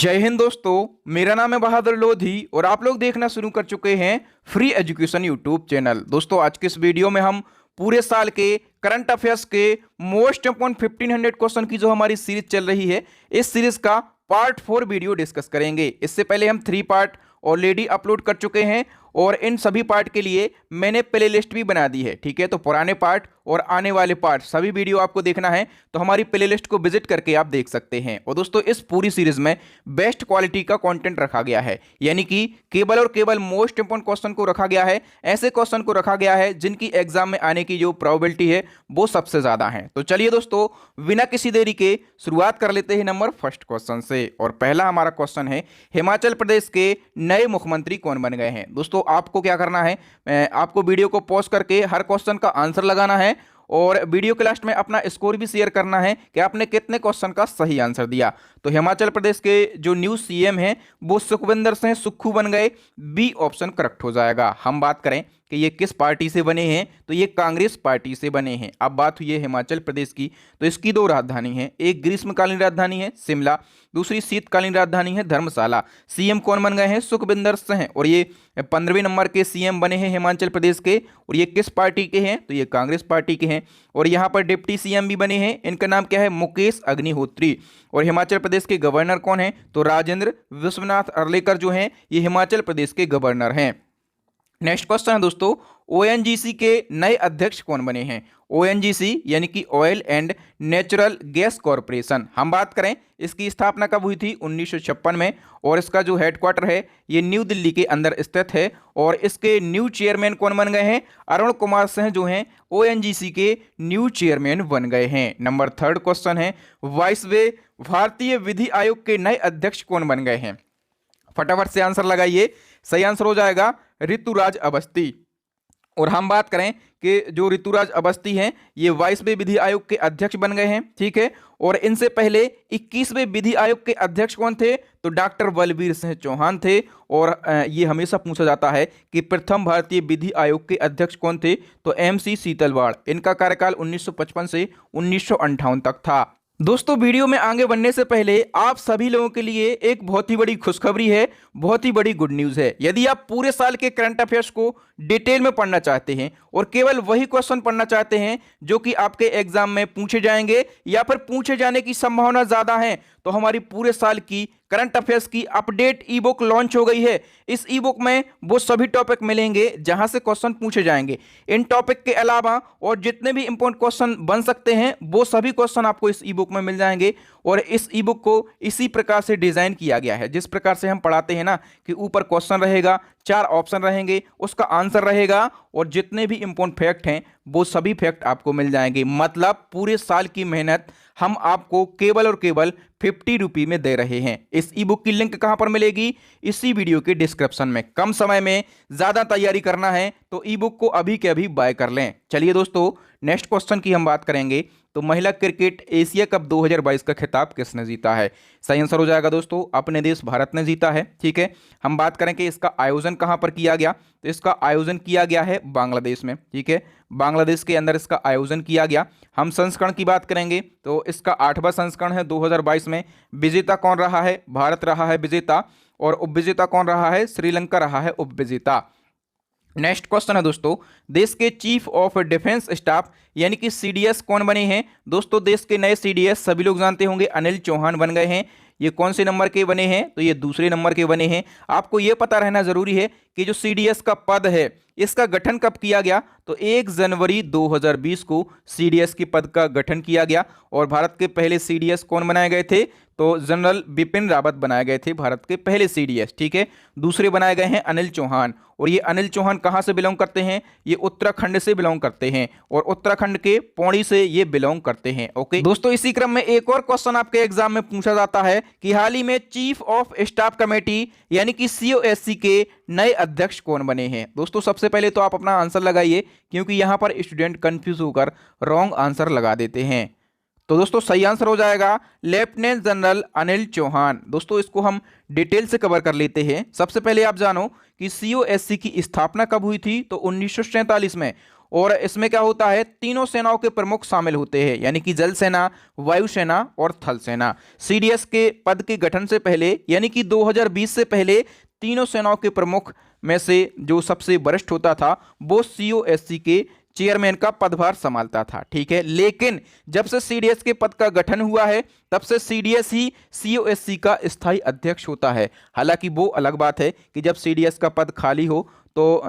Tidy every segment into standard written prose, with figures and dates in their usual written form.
जय हिंद दोस्तों, मेरा नाम है बहादुर लोधी और आप लोग देखना शुरू कर चुके हैं फ्री एजुकेशन यूट्यूब चैनल। दोस्तों आज के इस वीडियो में हम पूरे साल के करंट अफेयर्स के मोस्ट इंपोर्टेंट 1500 क्वेश्चन की जो हमारी सीरीज चल रही है, इस सीरीज का पार्ट 4 वीडियो डिस्कस करेंगे। इससे पहले हम 3 पार्ट ऑलरेडी अपलोड कर चुके हैं और इन सभी पार्ट के लिए मैंने प्ले लिस्ट भी बना दी है। ठीक है, तो पुराने पार्ट और आने वाले पार्ट सभी वीडियो आपको देखना है तो हमारी प्ले लिस्ट को विजिट करके आप देख सकते हैं। और दोस्तों इस पूरी सीरीज में बेस्ट क्वालिटी का कंटेंट रखा गया है, यानी कि केवल और केवल मोस्ट इंपोर्टेंट क्वेश्चन को रखा गया है, ऐसे क्वेश्चन को रखा गया है जिनकी एग्जाम में आने की जो प्रोबेबिलिटी है वो सबसे ज्यादा है। तो चलिए दोस्तों बिना किसी देरी के शुरुआत कर लेते हैं नंबर फर्स्ट क्वेश्चन से। और पहला हमारा क्वेश्चन है, हिमाचल प्रदेश के नए मुख्यमंत्री कौन बन गए हैं। दोस्तों आपको क्या करना है, आपको वीडियो को पॉज करके हर क्वेश्चन का आंसर लगाना है और वीडियो के लास्ट में अपना स्कोर भी शेयर करना है कि आपने कितने क्वेश्चन का सही आंसर दिया। तो हिमाचल प्रदेश के जो न्यू सीएम हैं वो सुखविंदर सिंह सुक्खू बन गए, बी ऑप्शन करेक्ट हो जाएगा। हम बात करें कि ये किस पार्टी से बने हैं, तो ये कांग्रेस पार्टी से बने हैं। अब बात हुई है हिमाचल प्रदेश की, तो इसकी 2 राजधानी हैं, एक ग्रीष्मकालीन राजधानी है शिमला, दूसरी शीतकालीन राजधानी है धर्मशाला। सीएम कौन बन गए हैं, सुखविंदर सिंह, और ये 15वें नंबर के सीएम बने हैं हिमाचल प्रदेश के। और ये किस पार्टी के हैं, तो ये कांग्रेस पार्टी के हैं। और यहाँ पर डिप्टी सीएम भी बने हैं, इनका नाम क्या है, मुकेश अग्निहोत्री। और हिमाचल प्रदेश के गवर्नर कौन है, तो राजेंद्र विश्वनाथ अर्लेकर जो हैं ये हिमाचल प्रदेश के गवर्नर हैं। नेक्स्ट क्वेश्चन है दोस्तों, ओएनजीसी के नए अध्यक्ष कौन बने हैं। ओएनजीसी यानी कि oil and natural gas corporation. हम बात करें इसकी स्थापना कब हुई थी, 1956 में। और इसका जो हेडक्वार्टर है ये न्यू दिल्ली के अंदर स्थित है। और इसके न्यू चेयरमैन कौन बन गए हैं, अरुण कुमार सिंह जो हैं ओएनजीसी के न्यू चेयरमैन बन गए हैं। नंबर 3 क्वेश्चन है, 22वें भारतीय विधि आयोग के नए अध्यक्ष कौन बन गए हैं। फटाफट से आंसर लगाइए, सही आंसर हो जाएगा ऋतुराज अवस्थी। और हम बात करें कि जो ऋतुराज अवस्थी हैं ये 22वें विधि आयोग के अध्यक्ष बन गए हैं। ठीक है, और इनसे पहले 21वें विधि आयोग के अध्यक्ष कौन थे, तो डॉक्टर बलबीर सिंह चौहान थे। और ये हमेशा पूछा जाता है कि प्रथम भारतीय विधि आयोग के अध्यक्ष कौन थे, तो एमसी सीतलवाड़। इनका कार्यकाल 1955 से 1958 तक था। दोस्तों वीडियो में आगे बढ़ने से पहले आप सभी लोगों के लिए एक बहुत ही बड़ी खुशखबरी है, बहुत ही बड़ी गुड न्यूज़ है। यदि आप पूरे साल के करंट अफेयर्स को डिटेल में पढ़ना चाहते हैं और केवल वही क्वेश्चन पढ़ना चाहते हैं जो कि आपके एग्जाम में पूछे जाएंगे या फिर पूछे जाने की संभावना ज़्यादा है, तो हमारी पूरे साल की करंट अफेयर्स की अपडेट ई बुक लॉन्च हो गई है। इस ई बुक में वो सभी टॉपिक मिलेंगे जहां से क्वेश्चन पूछे जाएंगे। इन टॉपिक के अलावा और जितने भी इंपॉर्टेंट क्वेश्चन बन सकते हैं वो सभी क्वेश्चन आपको इस ई बुक में मिल जाएंगे। और इस ई बुक को इसी प्रकार से डिजाइन किया गया है, जिस प्रकार से हम पढ़ाते हैं ना कि ऊपर क्वेश्चन रहेगा, 4 ऑप्शन रहेंगे, उसका आंसर रहेगा और जितने भी इंपॉर्टेंट फैक्ट हैं वो सभी फैक्ट आपको मिल जाएंगे। मतलब पूरे साल की मेहनत हम आपको केवल और केवल 50 रुपये में दे रहे हैं। इस ई बुक की लिंक कहां पर मिलेगी, इसी वीडियो के डिस्क्रिप्शन में। कम समय में ज़्यादा तैयारी करना है तो ई बुक को अभी के अभी बाय कर लें। चलिए दोस्तों नेक्स्ट क्वेश्चन की हम बात करेंगे, तो महिला क्रिकेट एशिया कप 2022 का खिताब किसने जीता है। सही आंसर हो जाएगा दोस्तों, अपने देश भारत ने जीता है। ठीक है, हम बात करें कि इसका आयोजन कहां पर किया गया, तो इसका आयोजन किया गया है बांग्लादेश में। ठीक है, बांग्लादेश के अंदर इसका आयोजन किया गया। हम संस्करण की बात करेंगे तो इसका 8वां संस्करण है 2022 में। विजेता कौन रहा है, भारत रहा है विजेता। और उपविजेता कौन रहा है, श्रीलंका रहा है उपविजेता। नेक्स्ट क्वेश्चन है दोस्तों, देश के चीफ ऑफ डिफेंस स्टाफ यानी कि सीडीएस कौन बने हैं। दोस्तों देश के नए सीडीएस सभी लोग जानते होंगे, अनिल चौहान बन गए हैं। ये कौन से नंबर के बने हैं, तो ये दूसरे नंबर के बने हैं। आपको ये पता रहना जरूरी है कि जो सीडीएस का पद है इसका गठन कब किया गया, तो 1 जनवरी 2020 को सीडीएस के पद का गठन किया गया। और भारत के पहले सीडीएस कौन बनाए गए थे, तो जनरल बिपिन रावत बनाए गए थे भारत के पहले सीडीएस। ठीक है, दूसरे बनाए गए हैं अनिल चौहान। और ये अनिल चौहान कहां से बिलोंग करते हैं, ये उत्तराखंड से बिलोंग करते हैं और उत्तराखंड के पौड़ी से ये बिलोंग करते हैं। ओके दोस्तों, इसी क्रम में एक और क्वेश्चन आपके एग्जाम में पूछा जाता है कि हाल ही में चीफ ऑफ स्टाफ कमेटी यानी कि सीओएससी के नए अध्यक्ष कौन बने हैं। दोस्तों सबसे पहले तो आप अपना आंसर लगाइए, क्योंकि यहां पर स्टूडेंट कंफ्यूज होकर रॉन्ग आंसर लगा देते हैं। तो दोस्तों सही आंसर हो जाएगा लेफ्टिनेंट जनरल अनिल चौहान। दोस्तों इसको हम डिटेल से कवर कर लेते हैं। सबसे पहले आप जानो कि सीओएससी की स्थापना कब हुई थी, तो 1947 में। और इसमें क्या होता है, तीनों सेनाओं के प्रमुख शामिल होते हैं, यानी कि जल सेना, वायुसेना और थल सेना। सीडीएस के पद के गठन से पहले यानी कि 2020 से पहले तीनों सेनाओं के प्रमुख में से जो सबसे वरिष्ठ होता था वो सीओएससी के चेयरमैन का पदभार संभालता था, ठीक है। लेकिन जब से सीडीएस के पद का गठन हुआ है तब से सीडीएस ही सीओएससी का स्थायी अध्यक्ष होता है। हालांकि वो अलग बात है कि जब सीडीएस का पद खाली हो तो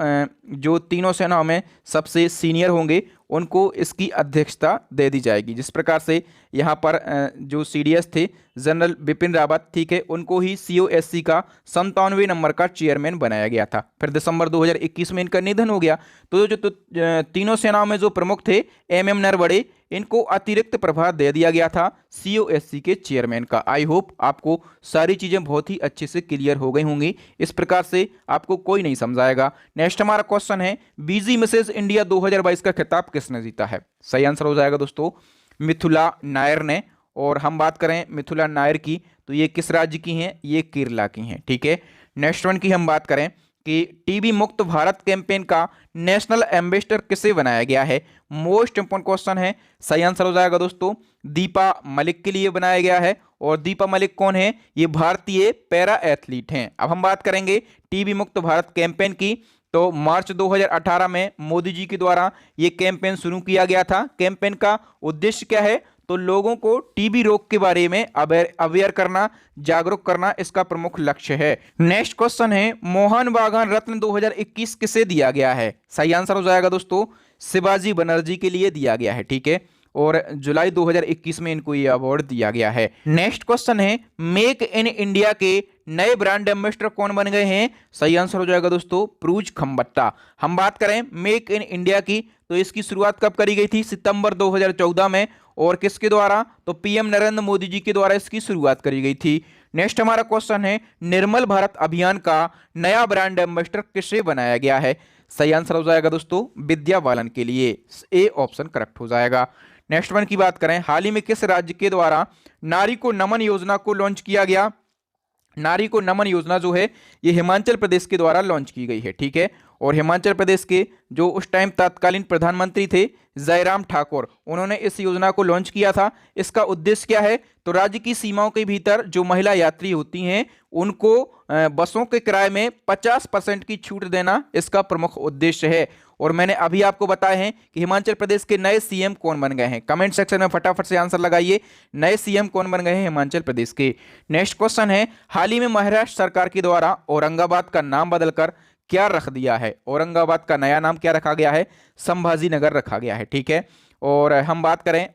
जो तीनों सेनाओं में सबसे सीनियर होंगे उनको इसकी अध्यक्षता दे दी जाएगी। जिस प्रकार से यहाँ पर जो सीडीएस थे जनरल बिपिन रावत, ठीक है, उनको ही सीओएससी का 97वें नंबर का चेयरमैन बनाया गया था। फिर दिसंबर 2021 में इनका निधन हो गया। तो जो तीनों सेनाओं में जो प्रमुख थे एमएम नरवणे, इनको अतिरिक्त प्रभार दे दिया गया था सीओएससी के चेयरमैन का। आई होप आपको सारी चीजें बहुत ही अच्छे से क्लियर हो गई होंगी। इस प्रकार से आपको कोई नहीं समझाएगा। नेक्स्ट हमारा क्वेश्चन है, बीजी मिसेज इंडिया 2022 का खिताब किसने जीता है? सही आंसर हो जाएगा दोस्तों मिथुला नायर ने। और हम बात करें मिथुला नायर की तो ये किस राज्य की हैं? ये केरला की हैं, ठीक है। नेक्स्ट वन की हम बात करें कि टीबी मुक्त भारत कैंपेन का नेशनल एम्बेसडर किसे बनाया गया है? मोस्ट इंपोर्टेंट क्वेश्चन है। सही आंसर हो जाएगा दोस्तों दीपा मलिक के लिए बनाया गया है। और दीपा मलिक कौन है? ये भारतीय पैरा एथलीट हैं। अब हम बात करेंगे टीबी मुक्त भारत कैंपेन की। तो मार्च 2018 में मोदी जी के द्वारा ये कैंपेन शुरू किया गया था। कैंपेन का उद्देश्य क्या है? तो लोगों को टीबी रोग के बारे में अवेयर करना, जागरूक करना इसका प्रमुख लक्ष्य है। नेक्स्ट क्वेश्चन है, मोहन बागान रत्न 2021 किसे दिया गया है? सही आंसर हो जाएगा दोस्तों शिवाजी बनर्जी के लिए दिया गया है, ठीक है। और जुलाई 2021 में इनको ये अवार्ड दिया गया है। नेक्स्ट क्वेश्चन है, मेक इन इंडिया के नए ब्रांड एम्बेसडर कौन बन गए हैं? सही आंसर हो जाएगा दोस्तों परूज खम्बट्टा। हम बात करें मेक इन इंडिया की तो इसकी शुरुआत कब करी गई थी? सितंबर 2014 में। और किसके द्वारा? तो पीएम नरेंद्र मोदी जी के द्वारा इसकी शुरुआत करी गई थी। नेक्स्ट हमारा क्वेश्चन है, निर्मल भारत अभियान का नया ब्रांड एम्बेसडर किसे बनाया गया है? सही आंसर हो जाएगा दोस्तों विद्या बालन के लिए। ए ऑप्शन करेक्ट हो जाएगा। नेक्स्ट वन की बात करें, हाल ही में किस राज्य के द्वारा नारी को नमन योजना को लॉन्च किया गया? नारी को नमन योजना जो है ये हिमाचल प्रदेश के द्वारा लॉन्च की गई है, ठीक है। और हिमाचल प्रदेश के जो उस टाइम तत्कालीन प्रधानमंत्री थे जयराम ठाकुर, उन्होंने इस योजना को लॉन्च किया था। इसका उद्देश्य क्या है? तो राज्य की सीमाओं के भीतर जो महिला यात्री होती हैं उनको बसों के किराए में 50% की छूट देना इसका प्रमुख उद्देश्य है। और मैंने अभी आपको बताया है कि हिमाचल प्रदेश के नए सीएम कौन बन गए हैं। कमेंट सेक्शन में फटाफट से आंसर लगाइए, नए सीएम कौन बन गए हैं हिमाचल प्रदेश के। नेक्स्ट क्वेश्चन है, हाल ही में महाराष्ट्र सरकार के द्वारा औरंगाबाद का नाम बदलकर क्या रख दिया है? औरंगाबाद का नया नाम क्या रखा गया है? संभाजी नगर रखा गया है, ठीक है। और हम बात करें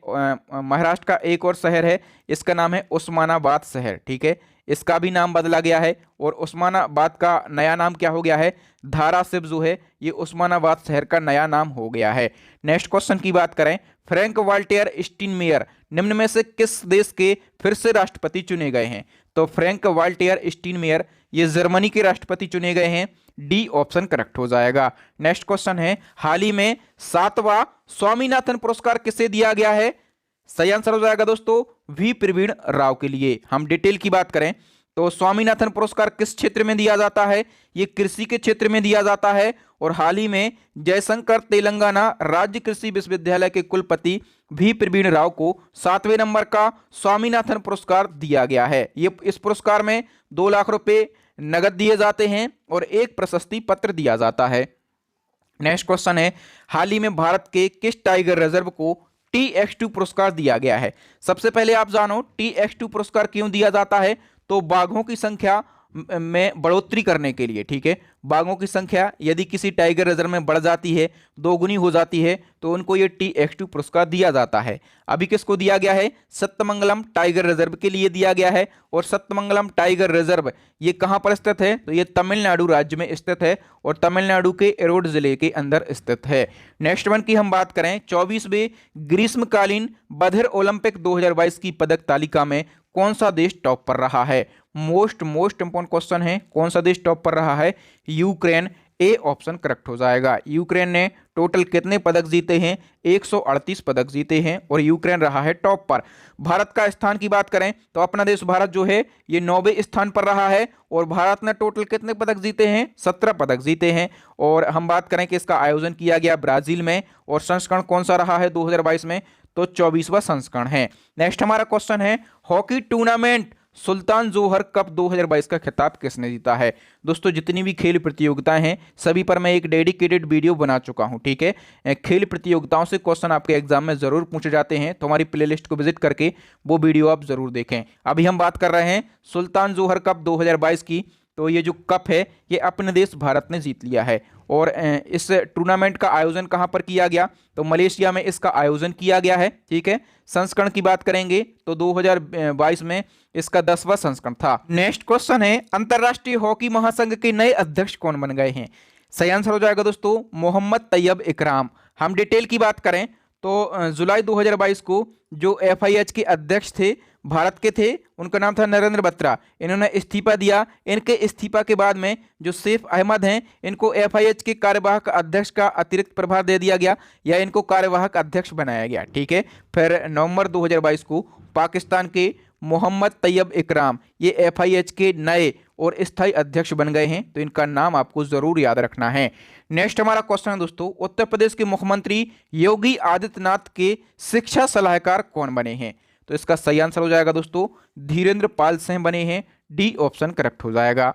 महाराष्ट्र का एक और शहर है, इसका नाम है उस्मानाबाद शहर, ठीक है। इसका भी नाम बदला गया है। और उस्मानाबाद का नया नाम क्या हो गया है? धाराशिव जो है ये उस्मानाबाद शहर का नया नाम हो गया है। नेक्स्ट क्वेश्चन की बात करें, फ्रैंक वाल्टर स्टीनमेयर निम्न में से किस देश के फिर से राष्ट्रपति चुने गए हैं? तो फ्रैंक वाल्टर स्टीनमेयर ये जर्मनी के राष्ट्रपति चुने गए हैं। डी ऑप्शन करेक्ट हो जाएगा। नेक्स्ट क्वेश्चन है, हाल ही में 7वां स्वामीनाथन पुरस्कार किसे दिया गया है? सही आंसर हो जाएगा दोस्तों वी प्रवीण राव के लिए। हम डिटेल की बात करें तो स्वामीनाथन पुरस्कार किस क्षेत्र में दिया जाता है? ये कृषि के क्षेत्र में दिया जाता है। और हाल ही में जयशंकर तेलंगाना राज्य कृषि विश्वविद्यालय के कुलपति वी प्रवीण राव को 7वें नंबर का स्वामीनाथन पुरस्कार दिया गया है। ये इस पुरस्कार में 2 लाख रुपए नगद दिए जाते हैं और एक प्रशस्ति पत्र दिया जाता है। नेक्स्ट क्वेश्चन है, हाल ही में भारत के किस टाइगर रिजर्व को TX2 पुरस्कार दिया गया है? सबसे पहले आप जानो TX2 पुरस्कार क्यों दिया जाता है? तो बाघों की संख्या में बढ़ोतरी करने के लिए, ठीक है। बाघों की संख्या यदि किसी टाइगर रिजर्व में बढ़ जाती है, 2 गुनी हो जाती है, तो उनको ये TX2 पुरस्कार दिया जाता है। अभी किसको दिया गया है? सत्यमंगलम टाइगर रिजर्व के लिए दिया गया है। और सत्यमंगलम टाइगर रिजर्व ये कहां पर स्थित है? तो ये तमिलनाडु राज्य में स्थित है और तमिलनाडु के एरोड जिले के अंदर स्थित है। नेक्स्ट वन की हम बात करें, 24वें ग्रीष्मकालीन बधिर ओलंपिक 2022 की पदक तालिका में कौन सा देश टॉप पर रहा है? मोस्ट इंपोर्टेंट क्वेश्चन है, कौन सा देश टॉप पर रहा है? यूक्रेन ए ऑप्शन करेक्ट हो जाएगा। यूक्रेन ने टोटल कितने पदक जीते हैं? 138 पदक जीते हैं और यूक्रेन रहा है टॉप पर। भारत का स्थान की बात करें तो अपना देश भारत जो है ये 9वें स्थान पर रहा है और भारत ने टोटल कितने पदक जीते हैं? 17 पदक जीते हैं। और हम बात करें कि इसका आयोजन किया गया ब्राजील में और संस्करण कौन सा रहा है 2022 में? तो 24वां संस्करण है। नेक्स्ट हमारा क्वेश्चन है, हॉकी टूर्नामेंट सुल्तान जोहर कप 2022 का खिताब किसने जीता है? दोस्तों जितनी भी खेल प्रतियोगिताएं हैं सभी पर मैं एक डेडिकेटेड वीडियो बना चुका हूं, ठीक है। खेल प्रतियोगिताओं से क्वेश्चन आपके एग्जाम में जरूर पूछे जाते हैं, तो हमारी प्लेलिस्ट को विजिट करके वो वीडियो आप जरूर देखें। अभी हम बात कर रहे हैं सुल्तान जोहर कप 2022 की। तो ये जो कप है ये अपने देश भारत ने जीत लिया है। और इस टूर्नामेंट का आयोजन कहां पर किया गया? तो मलेशिया में इसका आयोजन किया गया है, ठीक है। संस्करण की बात करेंगे तो 2022 में इसका 10वां संस्करण था। नेक्स्ट क्वेश्चन है, अंतरराष्ट्रीय हॉकी महासंघ के नए अध्यक्ष कौन बन गए हैं? सही आंसर हो जाएगा दोस्तों मोहम्मद तैयब इकराम। हम डिटेल की बात करें तो जुलाई 2022 को जो FIH के अध्यक्ष थे भारत के थे, उनका नाम था नरेंद्र बत्रा। इन्होंने इस्तीफा दिया। इनके इस्तीफा के बाद में जो सैफ अहमद हैं इनको FIH के कार्यवाहक अध्यक्ष का अतिरिक्त प्रभार दे दिया गया या इनको कार्यवाहक अध्यक्ष बनाया गया, ठीक है। फिर नवंबर 2022 को पाकिस्तान के मोहम्मद तैयब इकराम ये FIH के नए और स्थायी अध्यक्ष बन गए हैं, तो इनका नाम आपको जरूर याद रखना है। नेक्स्ट हमारा क्वेश्चन है दोस्तों, उत्तर प्रदेश के मुख्यमंत्री योगी आदित्यनाथ के शिक्षा सलाहकार कौन बने हैं? तो इसका सही आंसर हो जाएगा दोस्तों धीरेन्द्र पाल सिंह बने हैं। डी ऑप्शन करेक्ट हो जाएगा।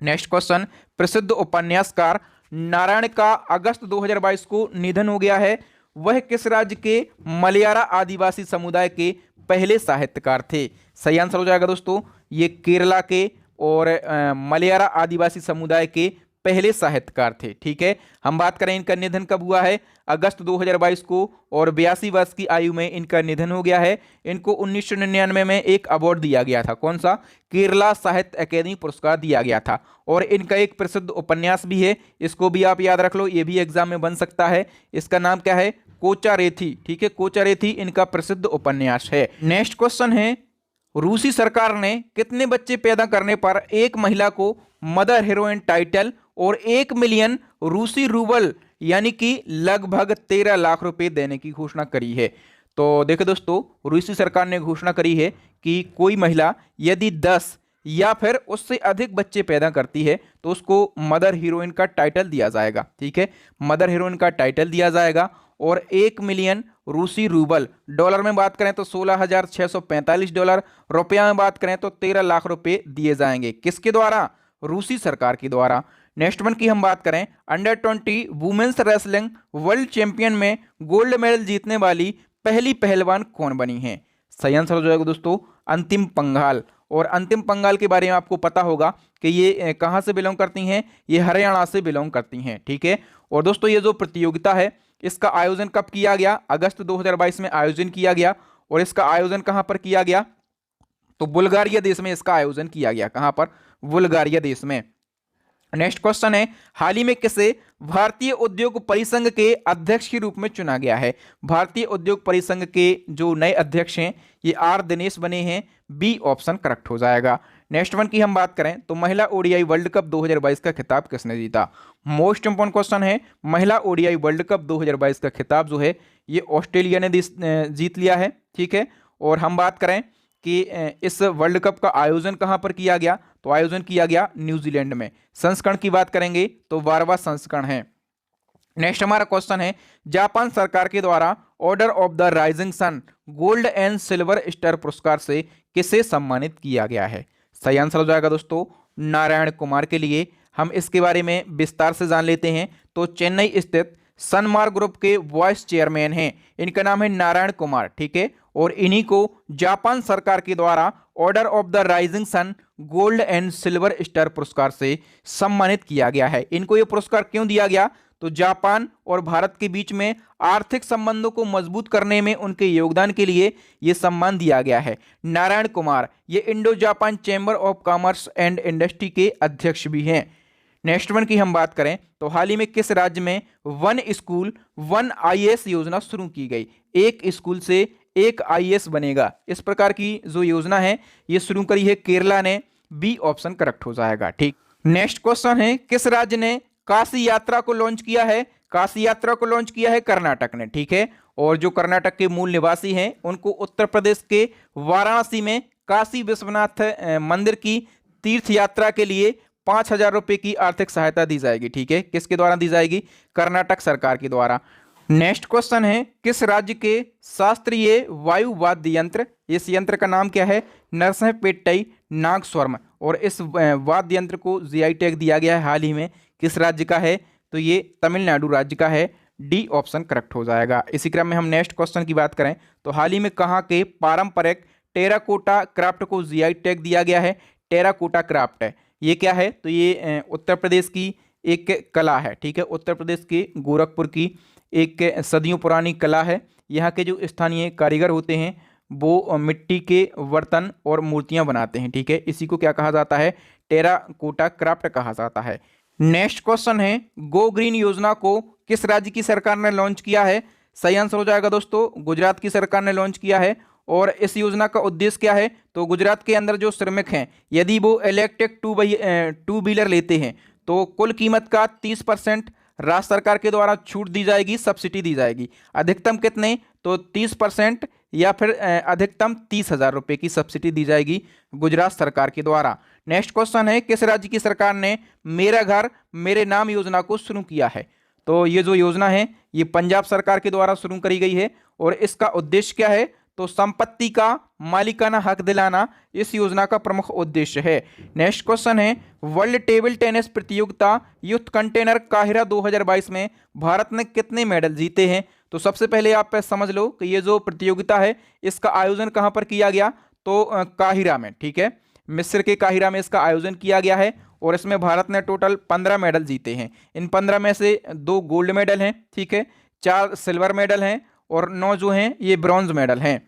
नेक्स्ट क्वेश्चन, प्रसिद्ध उपन्यासकार नारायण का अगस्त 2022 को निधन हो गया है। वह किस राज्य के मलयारा आदिवासी समुदाय के पहले साहित्यकार थे? सही आंसर हो जाएगा दोस्तों ये केरला के और मलयारा आदिवासी समुदाय के पहले साहित्यकार थे, ठीक है। हम बात करें इनका निधन कब हुआ है? अगस्त 2022 को और 82 वर्ष की आयु में इनका निधन हो गया है। इनको 1999 में एक अवार्ड दिया गया था, कौन सा? केरला साहित्य अकेडमी पुरस्कार दिया गया था। और इनका एक प्रसिद्ध उपन्यास भी है, इसको भी आप याद रख लो, ये भी एग्जाम में बन सकता है। इसका नाम क्या है? कोचारेथी, ठीक है। कोचारेथी इनका प्रसिद्ध उपन्यास है। नेक्स्ट क्वेश्चन है, रूसी सरकार ने कितने बच्चे पैदा करने पर एक महिला को मदर हीरोइन टाइटल और 1 मिलियन रूसी रूबल यानी कि लगभग 13 लाख रुपए देने की घोषणा करी है? तो देखो दोस्तों, रूसी सरकार ने घोषणा करी है कि कोई महिला यदि 10 या फिर उससे अधिक बच्चे पैदा करती है तो उसको मदर हीरोइन का टाइटल दिया जाएगा, ठीक है। मदर हीरोइन का टाइटल दिया जाएगा और 1 मिलियन रूसी रूबल, डॉलर में बात करें तो $16,645, रुपया में बात करें तो 13 लाख रुपए दिए जाएंगे। किसके द्वारा? रूसी सरकार के द्वारा। नेक्स्ट वन की हम बात करें, under 20 women's wrestling world champion में गोल्ड मेडल जीतने वाली पहली पहलवान कौन बनी है? सही आंसर हो जाएगा दोस्तों अंतिम पंघाल। और अंतिम पंघाल के बारे में आपको पता होगा कि ये कहां से बिलोंग करती हैं? ये हरियाणा से बिलोंग करती हैं, ठीक है। और दोस्तों ये जो प्रतियोगिता है इसका आयोजन कब किया गया? अगस्त 2022 में आयोजन किया गया। और इसका आयोजन कहां पर किया गया? तो बुल्गारिया देश में इसका आयोजन किया गया। कहां पर? बुल्गारिया देश में। नेक्स्ट क्वेश्चन है, हाल ही में किसे भारतीय उद्योग परिसंघ के अध्यक्ष के रूप में चुना गया है? भारतीय उद्योग परिसंघ के जो नए अध्यक्ष हैं ये आर दिनेश बने हैं। बी ऑप्शन करेक्ट हो जाएगा। नेक्स्ट वन की हम बात करें तो महिला ओडीआई वर्ल्ड कप 2022 का खिताब किसने जीता? मोस्ट इंपोर्टेंट क्वेश्चन है। महिला ओडीआई वर्ल्ड कप 2022 का खिताब जो है ये ऑस्ट्रेलिया ने जीत लिया है, ठीक है। और हम बात करें कि इस वर्ल्ड कप का आयोजन कहां पर किया गया? तो आयोजन किया गया न्यूजीलैंड में। संस्करण की बात करेंगे तो 12वां संस्करण है। नेक्स्ट हमारा क्वेश्चन है, जापान सरकार के द्वारा order of the rising sun gold and silver star पुरस्कार से किसे सम्मानित किया गया है? सही आंसर हो जाएगा दोस्तों नारायण कुमार के लिए। हम इसके बारे में विस्तार से जान लेते हैं। तो चेन्नई स्थित सनमार्ग ग्रुप के वाइस चेयरमैन हैं, इनका नाम है नारायण कुमार, ठीक है। और इन्हीं को जापान सरकार के द्वारा order of the rising sun gold and silver star पुरस्कार से सम्मानित किया गया है। इनको यह पुरस्कार क्यों दिया गया? तो जापान और भारत के बीच में आर्थिक संबंधों को मजबूत करने में उनके योगदान के लिए यह सम्मान दिया गया है। नारायण कुमार ये Indo Japan chamber of commerce and industry के अध्यक्ष भी हैं। नेक्स्ट वन की हम बात करें तो हाल ही में किस राज्य में वन स्कूल वन आईएएस योजना शुरू की गई? एक स्कूल से एक आईएएस बनेगा, इस प्रकार की जो योजना है ये शुरू करी है केरला ने। बी ऑप्शन करेक्ट हो जाएगा, ठीक। नेक्स्ट क्वेश्चन है, किस राज्य ने काशी यात्रा को लॉन्च किया है? काशी यात्रा को लॉन्च किया है कर्नाटक ने, ठीक है। और जो कर्नाटक के मूल निवासी हैं उनको उत्तर प्रदेश के वाराणसी में काशी विश्वनाथ मंदिर की तीर्थ यात्रा के लिए 5,000 रुपए की आर्थिक सहायता दी जाएगी, ठीक है। किसके द्वारा दी जाएगी? कर्नाटक सरकार के द्वारा। नेक्स्ट क्वेश्चन है, किस राज्य के शास्त्रीय वायु वाद्य यंत्र, इस यंत्र का नाम क्या है? नरसिंहपेट्टई नागस्वरम। और इस वाद्य यंत्र को जीआई टैग दिया गया है हाल ही में, किस राज्य का है? तो ये तमिलनाडु राज्य का है। डी ऑप्शन करेक्ट हो जाएगा। इसी क्रम में हम नेक्स्ट क्वेश्चन की बात करें तो हाल ही में कहाँ के पारंपरिक टेराकोटा क्राफ्ट को जीआई टैग दिया गया है? टेराकोटा क्राफ्ट है, ये क्या है? तो ये उत्तर प्रदेश की एक कला है, ठीक है। उत्तर प्रदेश के गोरखपुर की एक सदियों पुरानी कला है। यहाँ के जो स्थानीय कारीगर होते हैं वो मिट्टी के बर्तन और मूर्तियाँ बनाते हैं, ठीक है। इसी को क्या कहा जाता है? टेराकोटा क्राफ्ट कहा जाता है। नेक्स्ट क्वेश्चन है, गो ग्रीन योजना को किस राज्य की सरकार ने लॉन्च किया है? सही आंसर हो जाएगा दोस्तों, गुजरात की सरकार ने लॉन्च किया है। और इस योजना का उद्देश्य क्या है? तो गुजरात के अंदर जो श्रमिक हैं यदि वो इलेक्ट्रिक टू व्हीलर लेते हैं तो कुल कीमत का 30% राज्य सरकार के द्वारा छूट दी जाएगी, सब्सिडी दी जाएगी। अधिकतम कितने? तो 30% या फिर अधिकतम 30,000 रुपये की सब्सिडी दी जाएगी गुजरात सरकार के द्वारा। नेक्स्ट क्वेश्चन है, किस राज्य की सरकार ने मेरा घर मेरे नाम योजना को शुरू किया है? तो ये जो योजना है ये पंजाब सरकार के द्वारा शुरू करी गई है। और इसका उद्देश्य क्या है? तो संपत्ति का मालिकाना हक दिलाना इस योजना का प्रमुख उद्देश्य है। नेक्स्ट क्वेश्चन है, वर्ल्ड टेबल टेनिस प्रतियोगिता यूथ कंटेनर काहिरा 2022 में भारत ने कितने मेडल जीते हैं? तो सबसे पहले आप समझ लो कि ये जो प्रतियोगिता है इसका आयोजन कहां पर किया गया? तो काहिरा में, ठीक है। मिस्र के काहिरा में इसका आयोजन किया गया है। और इसमें भारत ने टोटल 15 मेडल जीते हैं। इन 15 में से 2 गोल्ड मेडल हैं, ठीक है, 4 सिल्वर मेडल हैं और 9 जो हैं ये ब्रॉन्ज मेडल हैं।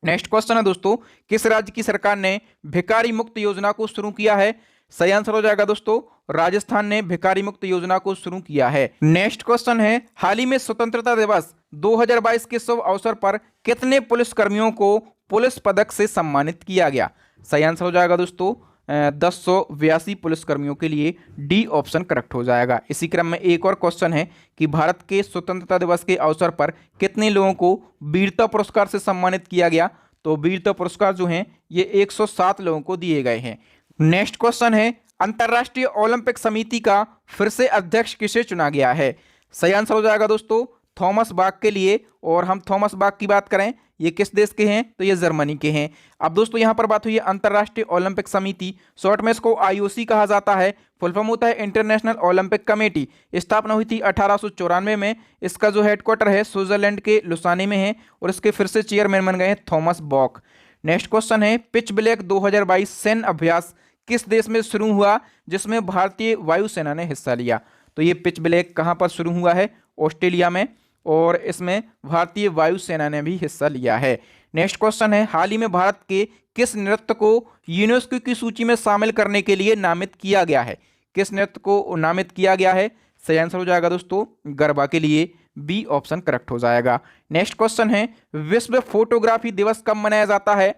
नेक्स्ट क्वेश्चन है दोस्तों, किस राज्य की सरकार ने भिखारी मुक्त योजना को शुरू किया है? सही आंसर हो जाएगा दोस्तों, राजस्थान ने भिखारी मुक्त योजना को शुरू किया है। नेक्स्ट क्वेश्चन है, हाल ही में स्वतंत्रता दिवस 2022 के शुभ अवसर पर कितने पुलिस कर्मियों को पुलिस पदक से सम्मानित किया गया? सही आंसर हो जाएगा दोस्तों 1082 पुलिसकर्मियों के लिए डी ऑप्शन करेक्ट हो जाएगा। इसी क्रम में एक और क्वेश्चन है कि भारत के स्वतंत्रता दिवस के अवसर पर कितने लोगों को वीरता पुरस्कार से सम्मानित किया गया? तो वीरता पुरस्कार जो हैं ये 107 लोगों को दिए गए हैं। नेक्स्ट क्वेश्चन है, अंतर्राष्ट्रीय ओलंपिक समिति का फिर से अध्यक्ष किसे चुना गया है? सही आंसर हो जाएगा दोस्तों थॉमस बाक के लिए। और हम थॉमस बाक की बात करें, ये किस देश के हैं? तो ये जर्मनी के हैं। अब दोस्तों यहाँ पर बात हुई है अंतर्राष्ट्रीय ओलंपिक समिति, शॉर्ट में इसको आईओसी कहा जाता है। फुल फॉर्म होता है इंटरनेशनल ओलंपिक कमेटी। स्थापना हुई थी 1894 में। इसका जो हेडक्वार्टर है स्विट्जरलैंड के लुसाने में है। और इसके फिर से चेयरमैन बन गए हैं थॉमस बॉक। नेक्स्ट क्वेश्चन है, पिच ब्लैक 2022 सैन्य अभ्यास किस देश में शुरू हुआ जिसमें भारतीय वायुसेना ने हिस्सा लिया? तो ये पिच ब्लैक कहाँ पर शुरू हुआ है? ऑस्ट्रेलिया में। और इसमें भारतीय वायुसेना ने भी हिस्सा लिया है। नेक्स्ट क्वेश्चन है, हाल ही में भारत के किस नृत्य को यूनेस्को की सूची में शामिल करने के लिए नामित किया गया है? किस नृत्य को नामित किया गया है? सही आंसर हो जाएगा दोस्तों गरबा के लिए बी ऑप्शन करेक्ट हो जाएगा। नेक्स्ट क्वेश्चन है, विश्व फोटोग्राफी दिवस कब मनाया जाता है?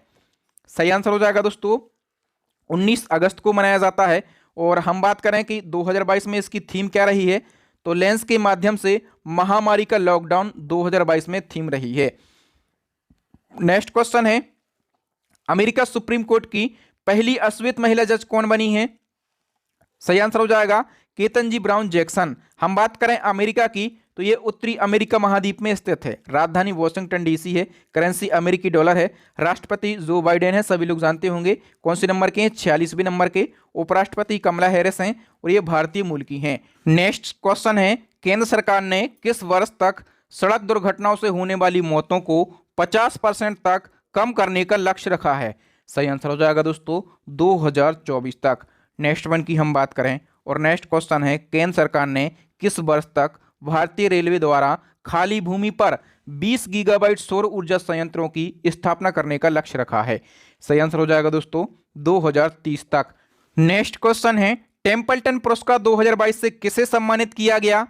सही आंसर हो जाएगा दोस्तों 19 अगस्त को मनाया जाता है। और हम बात करें कि 2022 में इसकी थीम क्या रही है? तो लेंस के माध्यम से महामारी का लॉकडाउन 2022 में थीम रही है। नेक्स्ट क्वेश्चन है, अमेरिका सुप्रीम कोर्ट की पहली अश्वेत महिला जज कौन बनी है? सही आंसर हो जाएगा केतनजी ब्राउन जैक्सन। हम बात करें अमेरिका की तो ये उत्तरी अमेरिका महाद्वीप में स्थित है। राजधानी वॉशिंगटन डीसी है। करेंसी अमेरिकी डॉलर है। राष्ट्रपति जो बाइडेन है, सभी लोग जानते होंगे। कौन से नंबर के हैं? 46वें नंबर के। उपराष्ट्रपति कमला हैरिस हैं और ये भारतीय मूल की हैं। नेक्स्ट क्वेश्चन है, केंद्र सरकार ने किस वर्ष तक सड़क दुर्घटनाओं से होने वाली मौतों को 50% तक कम करने का लक्ष्य रखा है? सही आंसर हो जाएगा दोस्तों 2024 तक। नेक्स्ट वन की हम बात करें और नेक्स्ट क्वेश्चन है, केंद्र सरकार ने किस वर्ष तक भारतीय रेलवे द्वारा खाली भूमि पर 20 गीगाबाइट सौर ऊर्जा संयंत्रों की स्थापना करने का लक्ष्य रखा है? सही आंसर हो जाएगा दोस्तों 2030 तक। नेक्स्ट क्वेश्चन है, टेम्पल्टन पुरस्कार 2022 से किसे सम्मानित किया गया?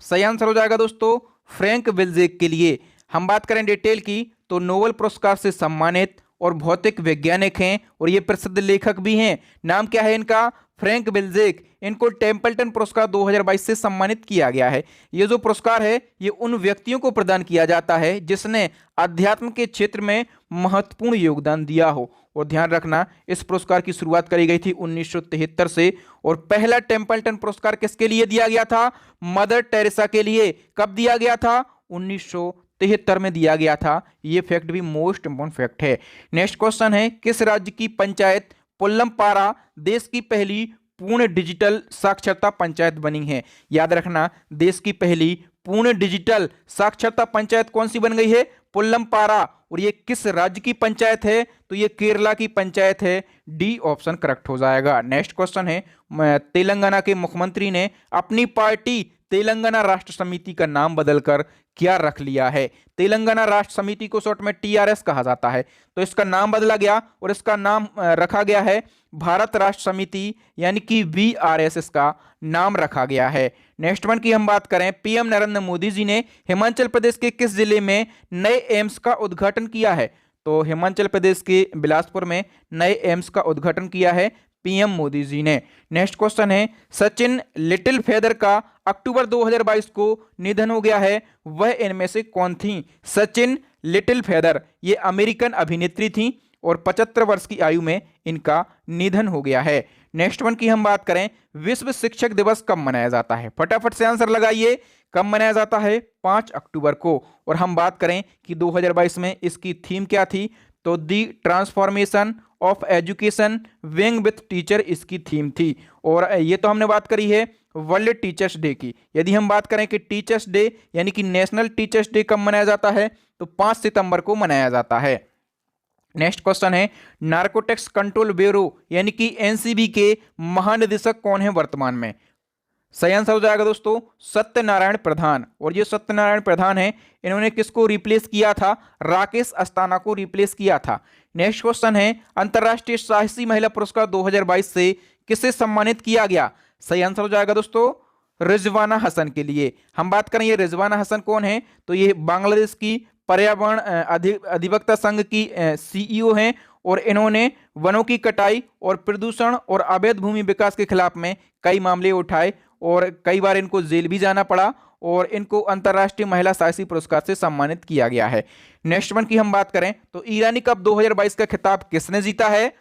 सही आंसर हो जाएगा दोस्तों फ्रैंक विल्जेक के लिए। हम बात करें डिटेल की तो नोबेल पुरस्कार से सम्मानित और भौतिक वैज्ञानिक हैं और ये प्रसिद्ध लेखक भी हैं। नाम क्या है इनका? फ्रैंक बिल्जेक, इनको टेम्पल्टन पुरस्कार 2022 से सम्मानित किया गया है। ये जो पुरस्कार है ये उन व्यक्तियों को प्रदान किया जाता है जिसने अध्यात्म के क्षेत्र में महत्वपूर्ण योगदान दिया हो। और ध्यान रखना, इस पुरस्कार की शुरुआत करी गई थी 1973 से, और पहला टेम्पल्टन पुरस्कार किसके लिए दिया गया था? मदर टेरेसा के लिए। कब दिया गया था? 1973 में दिया गया था। ये फैक्ट भी मोस्ट इंपोर्टेंट फैक्ट है। नेक्स्ट क्वेश्चन है, किस राज्य की पंचायत पुल्लमपारा देश की पहली पूर्ण डिजिटल साक्षरता पंचायत बनी है? याद रखना, देश की पहली पूर्ण डिजिटल साक्षरता पंचायत कौन सी बन गई है? पुल्लमपारा। और ये किस राज्य की पंचायत है? तो ये केरला की पंचायत है। डी ऑप्शन करेक्ट हो जाएगा। नेक्स्ट क्वेश्चन है, तेलंगाना के मुख्यमंत्री ने अपनी पार्टी तेलंगाना राष्ट्र समिति का नाम बदलकर क्या रख लिया है? तेलंगाना राष्ट्र समिति को शॉर्ट में टीआरएस कहा जाता है, तो इसका नाम बदला गया और इसका नाम रखा गया है भारत राष्ट्र समिति, यानी कि वीआरएस इसका नाम रखा गया है। नेक्स्ट वन की हम बात करें, पीएम नरेंद्र मोदी जी ने हिमाचल प्रदेश के किस जिले में नए एम्स का उद्घाटन किया है? तो हिमाचल प्रदेश के बिलासपुर में नए एम्स का उद्घाटन किया है पीएम मोदी जी ने। नेक्स्ट क्वेश्चन है, सचिन लिटिल फेदर का अक्टूबर 2022 को निधन हो गया है, वह इनमें से कौन थी? सचिन लिटिल फेदर ये अमेरिकन अभिनेत्री थी और 75 वर्ष की आयु में इनका निधन हो गया है। नेक्स्ट वन की हम बात करें, विश्व शिक्षक दिवस कब मनाया जाता है? फटाफट से आंसर लगाइए। कब मनाया जाता है? 5 अक्टूबर को। और हम बात करें कि 2022 में इसकी थीम क्या थी? तो दी transformation of education wing with teacher इसकी थीम थी। और ये तो हमने बात करी है वर्ल्ड टीचर्स डे की। यदि हम बात करें कि टीचर्स डे यानी कि नेशनल टीचर्स डे कब मनाया जाता है? तो 5 सितंबर को मनाया जाता है। नेक्स्ट क्वेश्चन है, नार्कोटिक्स कंट्रोल ब्यूरो यानी कि एनसीबी के महानिदेशक कौन है वर्तमान में? सही आंसर हो जाएगा दोस्तों सत्यनारायण प्रधान। और ये सत्यनारायण प्रधान है, इन्होंने किसको रिप्लेस किया था? राकेश अस्थाना को रिप्लेस किया था। नेक्स्ट क्वेश्चन है, अंतरराष्ट्रीय साहसी महिला पुरस्कार 2022 से किसे सम्मानित किया गया? सही आंसर हो जाएगा दोस्तों रिजवाना हसन के लिए। हम बात करें ये रिजवाना हसन कौन है? तो ये बांग्लादेश की पर्यावरण अधिवक्ता संघ की सीईओ हैं और इन्होंने वनों की कटाई और प्रदूषण और अवैध भूमि विकास के खिलाफ में कई मामले उठाए और कई बार इनको जेल भी जाना पड़ा और इनको अंतर्राष्ट्रीय महिला साहसी पुरस्कार से सम्मानित किया गया है। नेक्स्ट वन की हम बात करें तो ईरानी कप 2022 का खिताब किसने जीता है?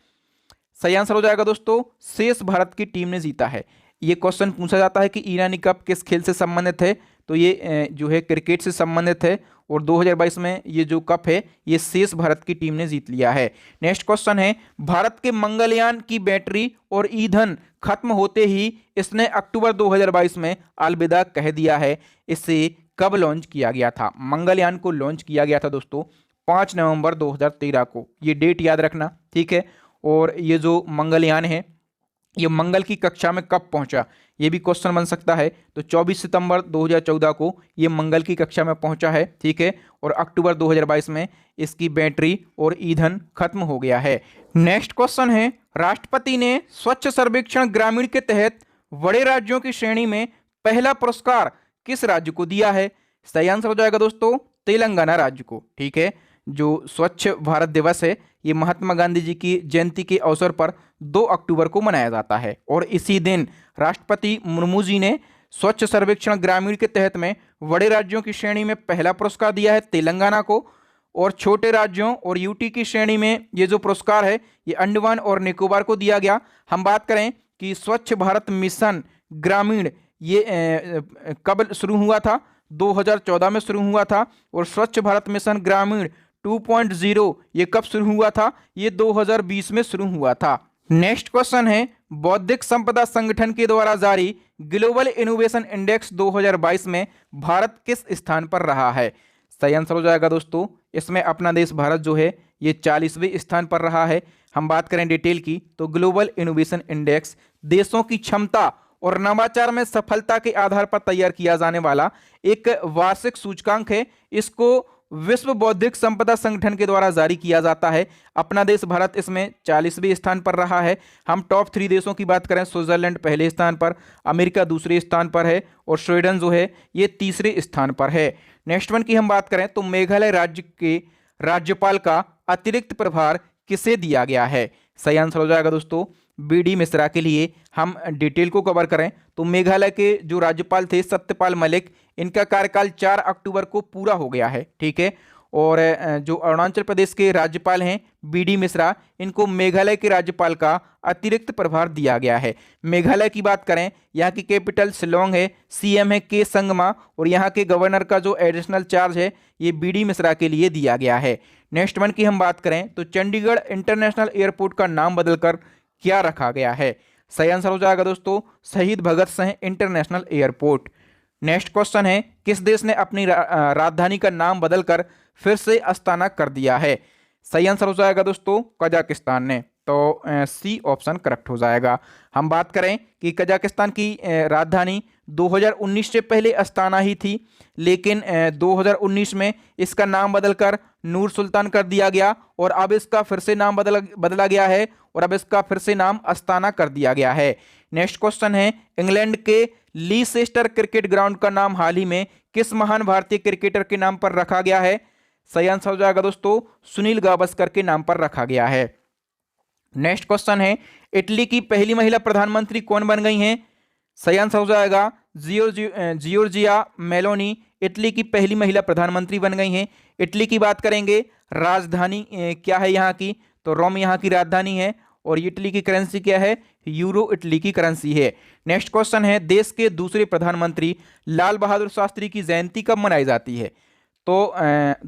सही आंसर हो जाएगा दोस्तों शेष भारत की टीम ने जीता है। ये क्वेश्चन पूछा जाता है कि ईरानी कप किस खेल से संबंधित है? तो ये जो है क्रिकेट से संबंधित है और 2022 में ये जो कप है ये शेष भारत की टीम ने जीत लिया है। नेक्स्ट क्वेश्चन है, भारत के मंगलयान की बैटरी और ईंधन खत्म होते ही इसने अक्टूबर 2022 में अलविदा कह दिया है। इसे कब लॉन्च किया गया था? मंगलयान को लॉन्च किया गया था दोस्तों 5 नवंबर 2013 को। ये डेट याद रखना, ठीक है। और ये जो मंगलयान है ये मंगल की कक्षा में कब पहुंचा? ये भी क्वेश्चन बन सकता है। तो 24 सितंबर 2014 को ये मंगल की कक्षा में पहुंचा है, ठीक है। और अक्टूबर 2022 में इसकी बैटरी और ईंधन खत्म हो गया है। नेक्स्ट क्वेश्चन है, राष्ट्रपति ने स्वच्छ सर्वेक्षण ग्रामीण के तहत बड़े राज्यों की श्रेणी में पहला पुरस्कार किस राज्य को दिया है? सही आंसर हो जाएगा दोस्तों तेलंगाना राज्य को, ठीक है। जो स्वच्छ भारत दिवस है ये महात्मा गांधी जी की जयंती के अवसर पर 2 अक्टूबर को मनाया जाता है और इसी दिन राष्ट्रपति मुर्मू जी ने स्वच्छ सर्वेक्षण ग्रामीण के तहत में बड़े राज्यों की श्रेणी में पहला पुरस्कार दिया है तेलंगाना को, और छोटे राज्यों और यूटी की श्रेणी में ये जो पुरस्कार है ये अंडमान और निकोबार को दिया गया। हम बात करें कि स्वच्छ भारत मिशन ग्रामीण ये कब शुरू हुआ था? 2014 में शुरू हुआ था। और स्वच्छ भारत मिशन ग्रामीण 2.0 ये कब शुरू हुआ था? ये 2020 में शुरू हुआ था। नेक्स्ट क्वेश्चन है, बौद्धिक संपदा संगठन के द्वारा जारी ग्लोबल इनोवेशन इंडेक्स 2022 में भारत किस स्थान पर रहा है? सही आंसर हो जाएगा दोस्तों इसमें अपना देश भारत जो है ये 40वें स्थान पर रहा है। हम बात करें डिटेल की तो ग्लोबल इनोवेशन इंडेक्स देशों की क्षमता और नवाचार में सफलता के आधार पर तैयार किया जाने वाला एक वार्षिक सूचकांक है। इसको विश्व बौद्धिक संपदा संगठन के द्वारा जारी किया जाता है। अपना देश भारत इसमें 40वें स्थान पर रहा है। हम टॉप 3 देशों की बात करें, स्विट्जरलैंड पहले स्थान पर, अमेरिका दूसरे स्थान पर है और स्वीडन जो है ये तीसरे स्थान पर है। नेक्स्ट वन की हम बात करें तो मेघालय राज्य के राज्यपाल का अतिरिक्त प्रभार किसे दिया गया है? सही आंसर हो जाएगा दोस्तों बी.डी. मिश्रा के लिए हम डिटेल को कवर करें तो मेघालय के जो राज्यपाल थे सत्यपाल मलिक, इनका कार्यकाल 4 अक्टूबर को पूरा हो गया है, ठीक है। और जो अरुणाचल प्रदेश के राज्यपाल हैं बी.डी. मिश्रा, इनको मेघालय के राज्यपाल का अतिरिक्त प्रभार दिया गया है। मेघालय की बात करें, यहाँ की कैपिटल शिलोंग है, सीएम है के संगमा, और यहाँ के गवर्नर का जो एडिशनल चार्ज है ये बी.डी. मिश्रा के लिए दिया गया है। नेक्स्ट वन की हम बात करें तो चंडीगढ़ इंटरनेशनल एयरपोर्ट का नाम बदलकर क्या रखा गया है? सही आंसर हो जाएगा दोस्तों Shaheed Bhagat Singh international airport. Next question है किस देश ने अपनी राजधानी का नाम बदलकर फिर से अस्ताना कर दिया है? सही आंसर हो जाएगा दोस्तों कजाकिस्तान ने। तो सी ऑप्शन करेक्ट हो जाएगा। हम बात करें कि कजाकिस्तान की राजधानी 2019 से पहले अस्ताना ही थी, लेकिन 2019 में इसका नाम बदलकर नूर सुल्तान कर दिया गया और अब इसका फिर से नाम बदला गया है और अब इसका फिर से नाम अस्ताना कर दिया गया है। नेक्स्ट क्वेश्चन है इंग्लैंड के लीसेस्टर क्रिकेट ग्राउंड का नाम हाल ही में किस महान भारतीय क्रिकेटर के नाम पर रखा गया है? सही आंसर हो जाएगा दोस्तों सुनील गावस्कर के नाम पर रखा गया है। नेक्स्ट क्वेश्चन है इटली की पहली महिला प्रधानमंत्री कौन बन गई हैं? सही आंसर हो जाएगा जियोर्जिया मेलोनी इटली की पहली महिला प्रधानमंत्री बन गई हैं। इटली की बात करेंगे, राजधानी क्या है यहाँ की? तो रोम यहाँ की राजधानी है और इटली की करेंसी क्या है? यूरो इटली की करेंसी है। नेक्स्ट क्वेश्चन है देश के दूसरे प्रधानमंत्री लाल बहादुर शास्त्री की जयंती कब मनाई जाती है? तो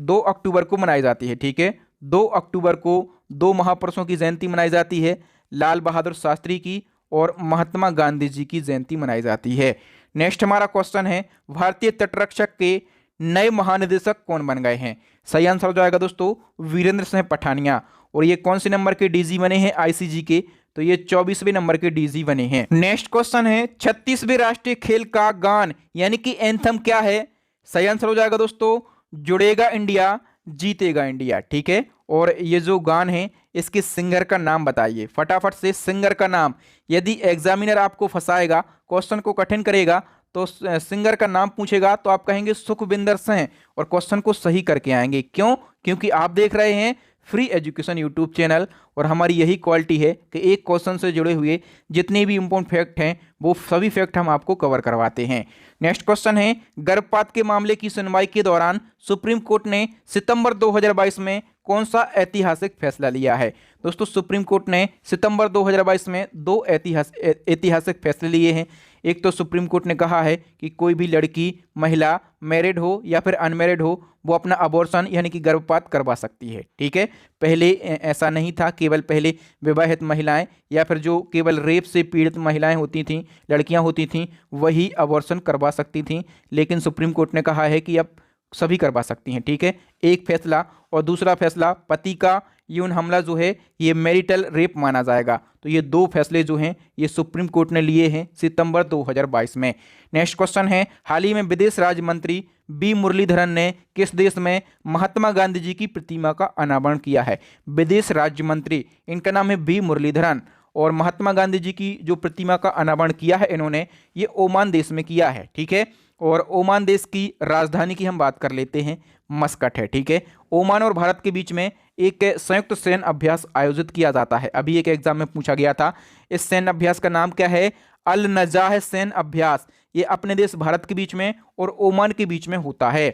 2 अक्टूबर को मनाई जाती है, ठीक है। 2 अक्टूबर को 2 महापुरुषों की जयंती मनाई जाती है, लाल बहादुर शास्त्री की और महात्मा गांधी जी की जयंती मनाई जाती है। नेक्स्ट हमारा क्वेश्चन है भारतीय तटरक्षक के नए महानिदेशक कौन बन गए हैं? सही आंसर हो जाएगा दोस्तों वीरेंद्र सिंह पठानिया। और ये कौन से नंबर के डीजी बने हैं आईसीजी के? तो ये 24वें नंबर के डीजी बने हैं। नेक्स्ट क्वेश्चन है 36वें राष्ट्रीय खेल का गान यानी कि एंथम क्या है? सही आंसर हो जाएगा दोस्तों जुड़ेगा इंडिया जीतेगा इंडिया, ठीक है। और ये जो गान है इसके सिंगर का नाम बताइए फटाफट से, सिंगर का नाम। यदि एग्जामिनर आपको फंसाएगा, क्वेश्चन को कठिन करेगा तो सिंगर का नाम पूछेगा तो आप कहेंगे सुखविंदर सिंह और क्वेश्चन को सही करके आएंगे। क्यों? क्योंकि आप देख रहे हैं फ्री एजुकेशन यूट्यूब चैनल और हमारी यही क्वालिटी है कि एक क्वेश्चन से जुड़े हुए जितने भी इंपॉर्टेंट फैक्ट हैं वो सभी फैक्ट हम आपको कवर करवाते हैं। नेक्स्ट क्वेश्चन है गर्भपात के मामले की सुनवाई के दौरान सुप्रीम कोर्ट ने सितंबर 2022 में कौन सा ऐतिहासिक फैसला लिया है? दोस्तों सुप्रीम कोर्ट ने सितंबर 2022 में 2 ऐतिहासिक फैसले लिए हैं। एक तो सुप्रीम कोर्ट ने कहा है कि कोई भी लड़की महिला मैरिड हो या फिर अनमैरिड हो वो अपना अबॉर्शन यानी कि गर्भपात करवा सकती है, ठीक है। पहले ऐसा नहीं था, केवल पहले विवाहित महिलाएं या फिर जो केवल रेप से पीड़ित महिलाएं होती थीं, लड़कियां होती थीं, वही अबॉर्शन करवा सकती थीं। लेकिन सुप्रीम कोर्ट ने कहा है कि अब सभी करवा सकती हैं, ठीक है। एक फैसला। और दूसरा फैसला पति का यौन हमला जो है ये मैरिटल रेप माना जाएगा। तो ये 2 फैसले जो हैं ये सुप्रीम कोर्ट ने लिए हैं सितंबर 2022 में। नेक्स्ट क्वेश्चन है हाल ही में विदेश राज्य मंत्री बी मुरलीधरन ने किस देश में महात्मा गांधी जी की प्रतिमा का अनावरण किया है? विदेश राज्य मंत्री, इनका नाम है बी मुरलीधरन और महात्मा गांधी जी की जो प्रतिमा का अनावरण किया है इन्होंने ये ओमान देश में किया है, ठीक है। और ओमान देश की राजधानी की हम बात कर लेते हैं, मस्कट है, ठीक है। ओमान और भारत के बीच में एक संयुक्त सैन्य अभ्यास आयोजित किया जाता है। अभी एक एग्जाम में पूछा गया था। इस सैन्य अभ्यास का नाम क्या है? अल नजाह सैन्य अभ्यास। ये अपने देश भारत के बीच में और ओमान के बीच में होता है।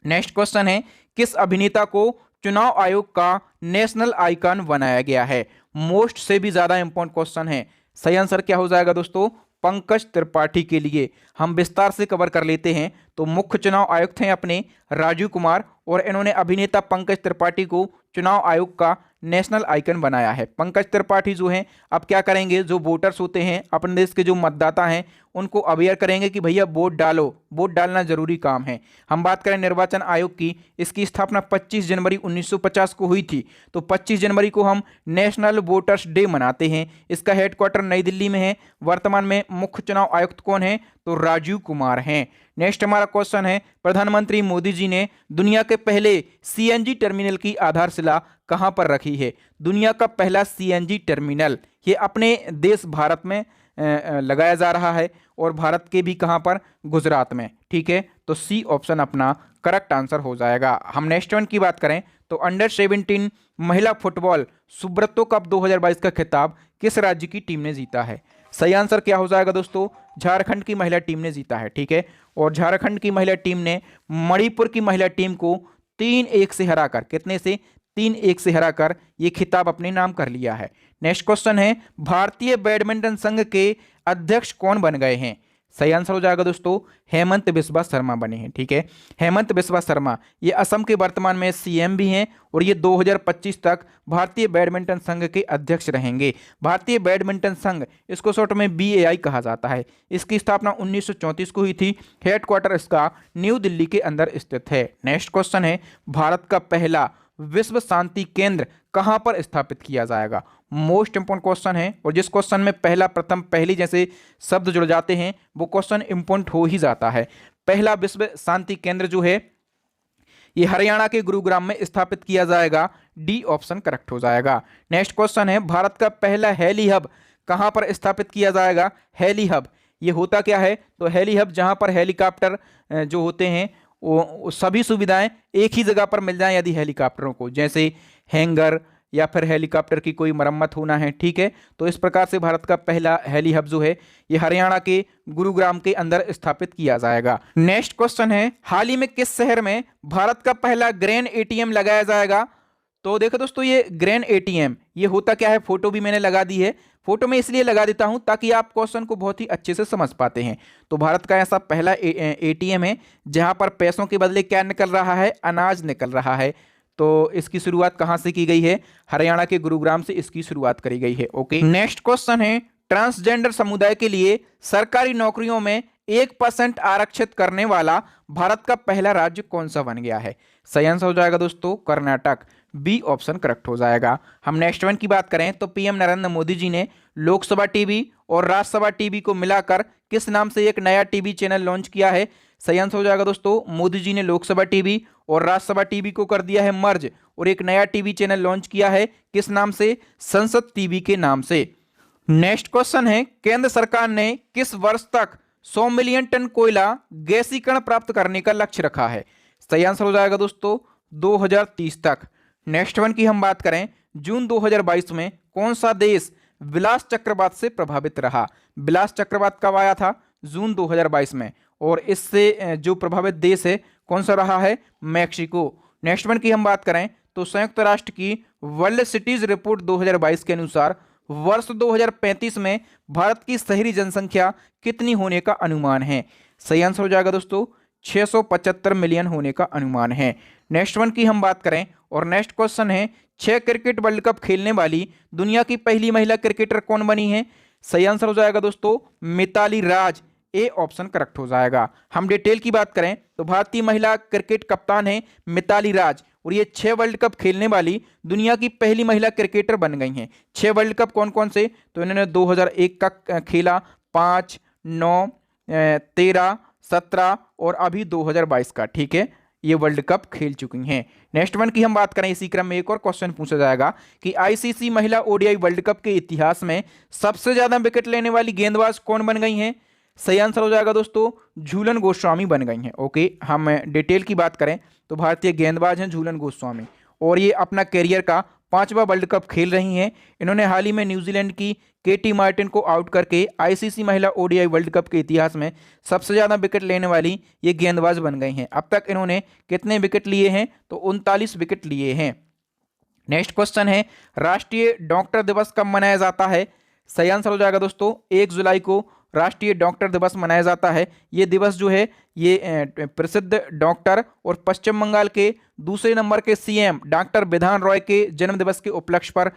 नेक्स्ट क्वेश्चन है किस अभिनेता को चुनाव आयोग का नेशनल आइकन बनाया गया है? मोस्ट से भी ज्यादा इंपॉर्टेंट क्वेश्चन है। सही आंसर क्या हो जाएगा दोस्तों? पंकज त्रिपाठी के लिए। हम विस्तार से कवर कर लेते हैं। तो मुख्य चुनाव आयुक्त हैं अपने राजीव कुमार और इन्होंने अभिनेता पंकज त्रिपाठी को चुनाव आयोग का नेशनल आइकन बनाया है। पंकज त्रिपाठी जो हैं अब क्या करेंगे, जो वोटर्स होते हैं अपने देश के जो मतदाता हैं उनको अवेयर करेंगे कि भैया वोट डालो, वोट डालना जरूरी काम है। हम बात करें निर्वाचन आयोग की, इसकी स्थापना 25 जनवरी 1950 को हुई थी। तो 25 जनवरी को हम नेशनल वोटर्स डे मनाते हैं। इसका हेडक्वार्टर नई दिल्ली में है। वर्तमान में मुख्य चुनाव आयुक्त कौन है? तो राजीव कुमार हैं। नेक्स्ट हमारा क्वेश्चन है प्रधानमंत्री मोदी जी ने दुनिया के पहले सीएनजी टर्मिनल की आधारशिला कहां पर रखी है? दुनिया का पहला सीएनजी टर्मिनल ये अपने देश भारत में लगाया जा रहा है और भारत के भी कहां पर? गुजरात में, ठीक है। तो सी ऑप्शन अपना करेक्ट आंसर हो जाएगा। हम नेक्स्ट वन की बात करें तो अंडर 17 महिला फुटबॉल सुब्रतो कप 2022 का खिताब किस राज्य की टीम ने जीता है? सही आंसर क्या हो जाएगा दोस्तों? झारखंड की महिला टीम ने जीता है, ठीक है। और झारखंड की महिला टीम ने मणिपुर की महिला टीम को 3-1 से हराकर, कितने से? 3-1 से हराकर ये खिताब अपने नाम कर लिया है। नेक्स्ट क्वेश्चन है, भारतीय बैडमिंटन संघ के अध्यक्ष कौन बन गए हैं? सही आंसर हो जाएगा दोस्तों, हेमंत बिस्वा शर्मा बने हैं, ठीक है। हेमंत बिस्वा शर्मा ये असम के वर्तमान में सीएम भी हैं और ये 2025 तक भारतीय बैडमिंटन संघ के अध्यक्ष रहेंगे। भारतीय बैडमिंटन संघ, इसको शॉर्ट में बीएआई कहा जाता है। इसकी स्थापना 1934 को हुई थी। हेडक्वार्टर इसका न्यू दिल्ली के अंदर स्थित है। नेक्स्ट क्वेश्चन है, भारत का पहला विश्व शांति केंद्र कहां पर स्थापित किया जाएगा? मोस्ट इंपोर्टेंट क्वेश्चन है और जिस क्वेश्चन में पहला, प्रथम, पहली जैसे शब्द जुड़ जाते हैं वो क्वेश्चन इंपोर्टेंट हो ही जाता है। पहला विश्व शांति केंद्र जो है ये हरियाणा के गुरुग्राम में स्थापित किया जाएगा। डी ऑप्शन करेक्ट हो जाएगा। नेक्स्ट क्वेश्चन है, भारत का पहला हेली हब कहां पर स्थापित किया जाएगा? हेली हब ये होता क्या है? तो हेली हब जहां पर हेलीकॉप्टर जो होते हैं वो सभी सुविधाएं एक ही जगह पर मिल जाएं, यदि हेलीकॉप्टरों को, जैसे हैंगर या फिर हेलीकॉप्टर की कोई मरम्मत होना है, ठीक है। तो इस प्रकार से भारत का पहला हेली हब जो है ये हरियाणा के गुरुग्राम के अंदर स्थापित किया जाएगा। नेक्स्ट क्वेश्चन है, हाल ही में किस शहर में भारत का पहला ग्रेन एटीएम लगाया जाएगा? तो देखो दोस्तों, ये ग्रेन एटीएम ये होता क्या है? फोटो भी मैंने लगा दी है। फोटो में इसलिए लगा देता हूं ताकि आप क्वेश्चन को बहुत ही अच्छे से समझ पाते हैं। तो भारत का ऐसा पहला एटीएम है जहां पर पैसों के बदले क्या निकल रहा है? अनाज निकल रहा है। तो इसकी शुरुआत कहां से की गई है? हरियाणा के गुरुग्राम से इसकी शुरुआत करी गई है। ओके, नेक्स्ट क्वेश्चन है, ट्रांसजेंडर समुदाय के लिए सरकारी नौकरियों में 1% आरक्षित करने वाला भारत का पहला राज्य कौन सा बन गया है? सही आंसर हो जाएगा दोस्तों, कर्नाटक। बी ऑप्शन करेक्ट हो जाएगा। हम नेक्स्ट वन की बात करें तो पीएम नरेंद्र मोदी जी ने लोकसभा टीवी और राज्यसभा टीवी को मिलाकर किस नाम से एक नया टीवी चैनल लॉन्च किया है? सही आंसर हो जाएगा दोस्तों, मोदी जी ने लोकसभा टीवी और राज्यसभा टीवी को कर दिया है मर्ज और एक नया टीवी चैनल लॉन्च किया है। किस नाम से? संसद टीवी के नाम से। नेक्स्ट क्वेश्चन है, केंद्र सरकार ने किस वर्ष तक 100 मिलियन टन कोयला गैसीकरण प्राप्त करने का लक्ष्य रखा है? सही आंसर हो जाएगा दोस्तों, 2030 तक। नेक्स्ट वन की हम बात करें, जून 2022 में कौन सा देश विलास चक्रवात से प्रभावित रहा? विलास चक्रवात कब आया था? जून 2022 में। और इससे जो प्रभावित देश है कौन सा रहा है? मैक्सिको। नेक्स्ट वन की हम बात करें तो संयुक्त राष्ट्र की वर्ल्ड सिटीज रिपोर्ट 2022 के अनुसार वर्ष 2035 में भारत की शहरी जनसंख्या कितनी होने का अनुमान है? सही आंसर हो जाएगा दोस्तों, 675 मिलियन होने का अनुमान है। नेक्स्ट वन की हम बात करें और नेक्स्ट क्वेश्चन है, 6 क्रिकेट वर्ल्ड कप खेलने वाली दुनिया की पहली महिला क्रिकेटर कौन बनी है? सही आंसर हो जाएगा दोस्तों, मिताली राज। ए ऑप्शन करेक्ट हो जाएगा। हम डिटेल की बात करें तो भारतीय महिला क्रिकेट कप्तान है मिताली राज और ये 6 वर्ल्ड कप खेलने वाली दुनिया की पहली महिला क्रिकेटर बन गई हैं। 6 वर्ल्ड कप कौन कौन से? तो इन्होंने 2001 का खेला, 5, 9, 13, 17 और अभी 2022 का, ठीक है, ये वर्ल्ड कप खेल चुकी हैं। नेक्स्ट वन की हम बात करें, इसी क्रम में एक और क्वेश्चन पूछा जाएगा कि आईसीसी महिला ओडीआई वर्ल्ड कप के इतिहास में सबसे ज्यादा विकेट लेने वाली गेंदबाज कौन बन गई हैं? सही आंसर हो जाएगा दोस्तों, झूलन गोस्वामी बन गई हैं। ओके, हम डिटेल की बात करें तो भारतीय गेंदबाज हैं झूलन गोस्वामी और ये अपना कैरियर का 5वां वर्ल्ड कप खेल रही हैं। इन्होंने हाल ही में न्यूजीलैंड की केटी मार्टिन को आउट करके आईसीसी महिला ओडीआई वर्ल्ड कप के इतिहास में सबसे ज़्यादा विकेट लेने वाली ये गेंदबाज बन गई हैं। अब तक इन्होंने कितने विकेट लिए हैं? तो 39 विकेट लिए हैं। नेक्स्ट क्वेश्चन है, राष्ट्रीय डॉक्टर दिवस कब मनाया जाता है? सही आंसर हो जाएगा दोस्तों, 1 जुलाई को राष्ट्रीय डॉक्टर दिवस मनाया जाता है। ये दिवस जो है ये प्रसिद्ध डॉक्टर और पश्चिम बंगाल के दूसरे नंबर के सीएम डॉक्टर बिधान रॉय के जन्म दिवस के उपलक्ष्य पर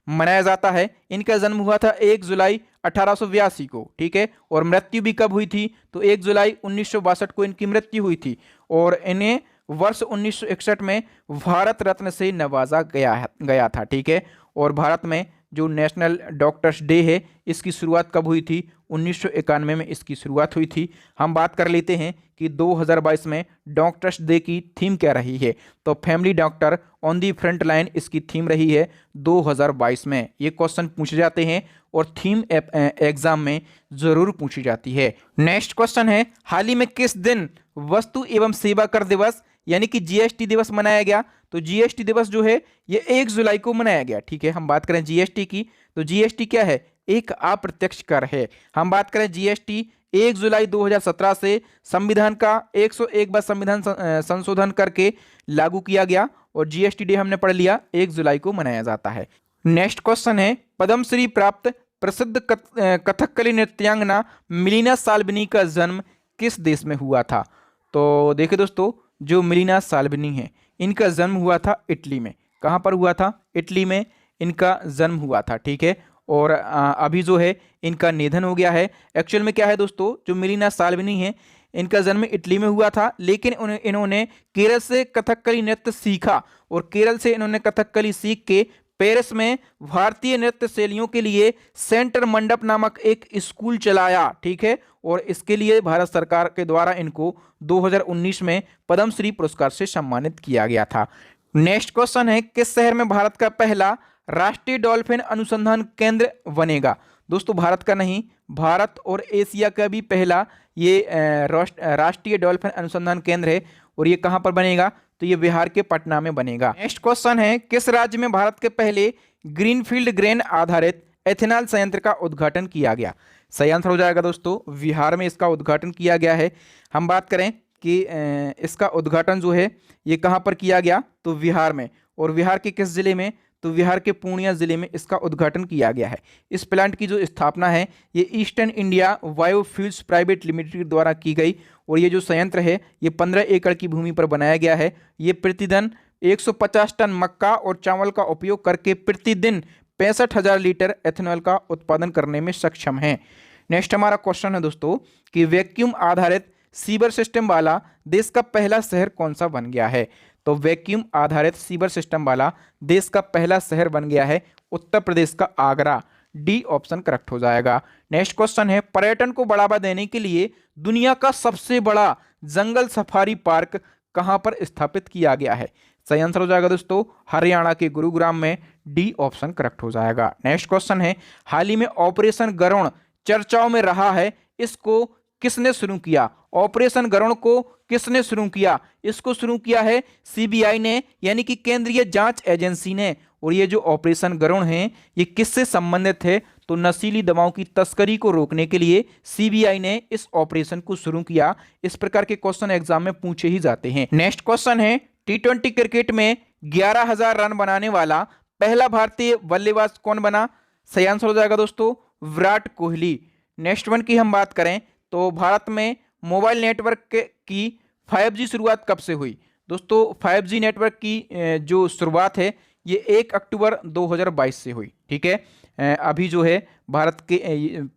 मनाया जाता है। इनका जन्म हुआ था 1 जुलाई 1882 को, ठीक है, और मृत्यु भी कब हुई थी? तो 1 जुलाई 1962 को इनकी मृत्यु हुई थी और इन्हें वर्ष 1961 में भारत रत्न से नवाजा गया था, ठीक है। और भारत में जो नेशनल डॉक्टर्स डे है इसकी शुरुआत कब हुई थी? 1991 में इसकी शुरुआत हुई थी। हम बात कर लेते हैं कि 2022 में डॉक्टर्स डे की थीम क्या रही है। तो family doctor on the front line इसकी थीम रही है 2022 में। ये क्वेश्चन पूछे जाते हैं और थीम एग्जाम में जरूर पूछी जाती है। नेक्स्ट क्वेश्चन है, हाल ही में किस दिन वस्तु एवं सेवा कर दिवस यानी कि जीएसटी दिवस मनाया गया? तो जीएसटी दिवस जो है ये 1 जुलाई को मनाया गया। ठीक है, हम बात करें जीएसटी की तो जीएसटी क्या है, एक अप्रत्यक्ष कर है। हम बात करें जीएसटी 1 जुलाई 2017 से संविधान का 101 बार संविधान संशोधन करके लागू किया गया और जीएसटी डे हमने पढ़ लिया 1 जुलाई को मनाया जाता है। नेक्स्ट क्वेश्चन है, पद्मश्री प्राप्त प्रसिद्ध कथकली नृत्यांगना मिलीना साल्विनी का जन्म किस देश में हुआ था? तो देखिए दोस्तों, जो मिलीना साल्विनी है इनका जन्म हुआ था इटली में। कहाँ पर हुआ था? इटली में इनका जन्म हुआ था। ठीक है, और अभी जो है इनका निधन हो गया है। एक्चुअल में क्या है दोस्तों, जो मिलीना साल्विनी है इनका जन्म इटली में हुआ था, लेकिन इन्होंने केरल से कथकली नृत्य सीखा और केरल से इन्होंने कथकली सीख के पेरिस में भारतीय नृत्य शैलियों के लिए सेंटर मंडप नामक एक स्कूल चलाया। ठीक है, और इसके लिए भारत सरकार के द्वारा इनको 2019 में पद्मश्री पुरस्कार से सम्मानित किया गया था। नेक्स्ट क्वेश्चन है, किस शहर में भारत का पहला राष्ट्रीय डॉल्फिन अनुसंधान केंद्र बनेगा? दोस्तों भारत का नहीं, भारत और एशिया का भी पहला ये राष्ट्रीय डॉल्फिन अनुसंधान केंद्र है और ये कहाँ पर बनेगा? तो ये बिहार के पटना में बनेगा। नेक्स्ट क्वेश्चन है, किस राज्य में भारत के पहले ग्रीनफील्ड ग्रेन आधारित एथेनॉल संयंत्र का उद्घाटन किया गया? सही आंसर हो जाएगा दोस्तों, बिहार में इसका उद्घाटन किया गया है। हम बात करें कि इसका उद्घाटन जो है ये कहाँ पर किया गया? तो बिहार में। और बिहार के किस जिले में? तो बिहार के पूर्णिया जिले में इसका उद्घाटन किया गया है। इस प्लांट की जो स्थापना है ये eastern India biofuels private limited द्वारा की गई और ये जो संयंत्र है ये 15 एकड़ की भूमि पर बनाया गया है। ये प्रतिदिन 150 टन मक्का और चावल का उपयोग करके प्रतिदिन 65,000 लीटर एथेनॉल का उत्पादन करने में सक्षम है। नेक्स्ट हमारा क्वेश्चन है दोस्तों कि वैक्यूम आधारित सीवर सिस्टम वाला देश का पहला शहर कौन सा बन गया है? तो वैक्यूम आधारित सीवर सिस्टम वाला देश का पहला शहर बन गया है उत्तर प्रदेश का आगरा। डी ऑप्शन करेक्ट हो जाएगा। नेक्स्ट क्वेश्चन है, पर्यटन को बढ़ावा देने के लिए दुनिया का सबसे बड़ा जंगल सफारी पार्क कहां पर स्थापित किया गया है? सही आंसर हो जाएगा दोस्तों, हरियाणा के गुरुग्राम में। डी ऑप्शन करेक्ट हो जाएगा। नेक्स्ट क्वेश्चन है, हाल ही में ऑपरेशन गरुण चर्चाओं में रहा है, इसको किसने शुरू किया? ऑपरेशन गरुण को किसने शुरू किया? इसको शुरू किया है सीबीआई ने, यानी कि केंद्रीय जांच एजेंसी ने। और ये जो ऑपरेशन गरुण है ये किससे संबंधित है? तो नशीली दवाओं की तस्करी को रोकने के लिए सीबीआई ने इस ऑपरेशन को शुरू किया। इस प्रकार के क्वेश्चन एग्जाम में पूछे ही जाते हैं। नेक्स्ट क्वेश्चन है, T20 क्रिकेट में 11,000 रन बनाने वाला पहला भारतीय बल्लेबाज कौन बना? सही आंसर हो जाएगा दोस्तों, विराट कोहली। नेक्स्ट वन की हम बात करें तो भारत में मोबाइल नेटवर्क की 5G शुरुआत कब से हुई? दोस्तों 5G नेटवर्क की जो शुरुआत है ये 1 अक्टूबर 2022 से हुई। ठीक है, अभी जो है भारत के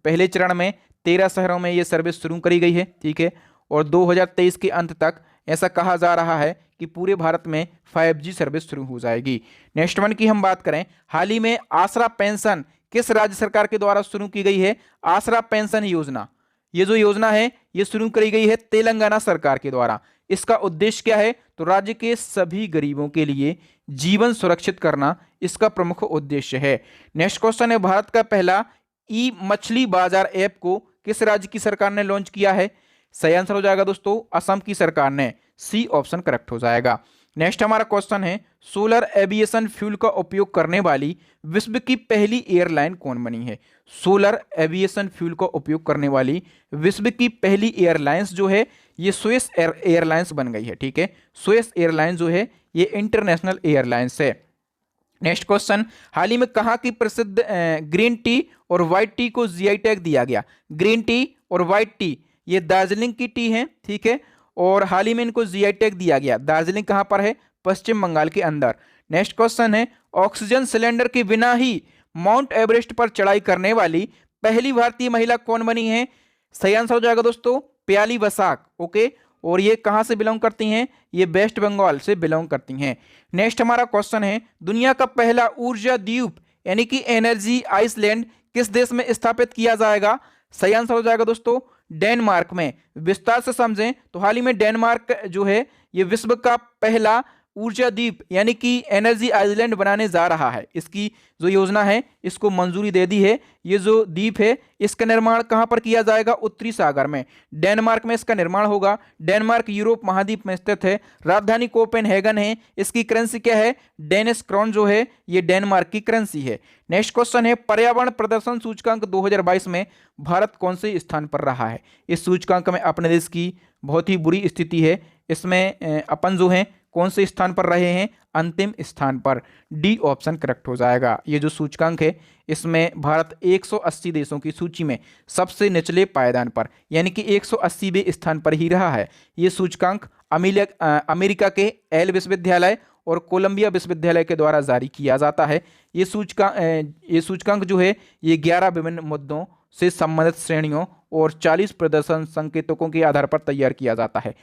पहले चरण में 13 शहरों में ये सर्विस शुरू करी गई है। ठीक है, और 2023 के अंत तक ऐसा कहा जा रहा है कि पूरे भारत में 5G सर्विस शुरू हो जाएगी। नेक्स्ट वन की हम बात करें, हाल ही में आसरा पेंशन किस राज्य सरकार के द्वारा शुरू की गई है? आसरा पेंशन योजना, ये जो योजना है ये शुरू करी गई है तेलंगाना सरकार के द्वारा। इसका उद्देश्य क्या है? तो राज्य के सभी गरीबों के लिए जीवन सुरक्षित करना इसका प्रमुख उद्देश्य है। नेक्स्ट क्वेश्चन है, भारत का पहला ई मछली बाजार ऐप को किस राज्य की सरकार ने लॉन्च किया है? सही आंसर हो जाएगा दोस्तों, असम की सरकार ने। सी ऑप्शन करेक्ट हो जाएगा। नेक्स्ट हमारा क्वेश्चन है, सोलर एविएशन फ्यूल का उपयोग करने वाली विश्व की पहली एयरलाइन कौन बनी है? सोलर एविएशन फ्यूल का उपयोग करने वाली विश्व की पहली एयरलाइंस जो है ये स्विस एयरलाइंस बन गई है। ठीक है, स्विस एयरलाइंस जो है ये इंटरनेशनल एयरलाइंस है। नेक्स्ट क्वेश्चन, हाल ही में कहाँ की प्रसिद्ध ग्रीन टी और व्हाइट टी को जीआई टैग दिया गया? ग्रीन टी और व्हाइट टी ये दार्जिलिंग की टी है। ठीक है, और हाल ही में इनको जीआई टैग दिया गया। दार्जिलिंग कहाँ पर है? पश्चिम बंगाल के अंदर। नेक्स्ट क्वेश्चन है, ऑक्सीजन सिलेंडर के बिना ही माउंट एवरेस्ट पर चढ़ाई करने वाली पहली भारतीय महिला कौन बनी है? सही आंसर हो जाएगा दोस्तों, प्याली बसाक। ओके, और ये कहां से बिलोंग करती हैं? ये वेस्ट बंगाल से बिलोंग करती हैं। नेक्स्ट हमारा क्वेश्चन है, दुनिया का पहला ऊर्जा द्वीप यानी कि एनर्जी आइसलैंड किस देश में स्थापित किया जाएगा? सही आंसर हो जाएगा दोस्तों, डेनमार्क में। विस्तार से समझें तो हाल ही में डेनमार्क जो है ये विश्व का पहला ऊर्जा द्वीप यानी कि एनर्जी आइलैंड बनाने जा रहा है। इसकी जो योजना है इसको मंजूरी दे दी है। ये जो द्वीप है इसका निर्माण कहां पर किया जाएगा? उत्तरी सागर में, डेनमार्क में इसका निर्माण होगा। डेनमार्क यूरोप महाद्वीप में स्थित है। राजधानी कोपेनहेगन है। इसकी करेंसी क्या है? डेनिश क्रोन जो है ये डेनमार्क की करेंसी है। नेक्स्ट क्वेश्चन है, पर्यावरण प्रदर्शन सूचकांक 2022 में भारत कौन से स्थान पर रहा है? इस सूचकांक में अपने देश की बहुत ही बुरी स्थिति है। इसमें अपन जो है कौन से स्थान पर रहे हैं? अंतिम स्थान पर। डी ऑप्शन करेक्ट हो जाएगा। ये जो सूचकांक है इसमें भारत 180 देशों की सूची में सबसे निचले पायदान पर यानी कि 180वें स्थान पर ही रहा है। ये सूचकांक अमेरिका के एल विश्वविद्यालय और कोलंबिया विश्वविद्यालय के द्वारा जारी किया जाता है। ये सूचकांक जो है ये 11 विभिन्न मुद्दों से संबंधित श्रेणियों और 40 प्रदर्शन संकेतकों के आधार पर तैयार किया जाता है।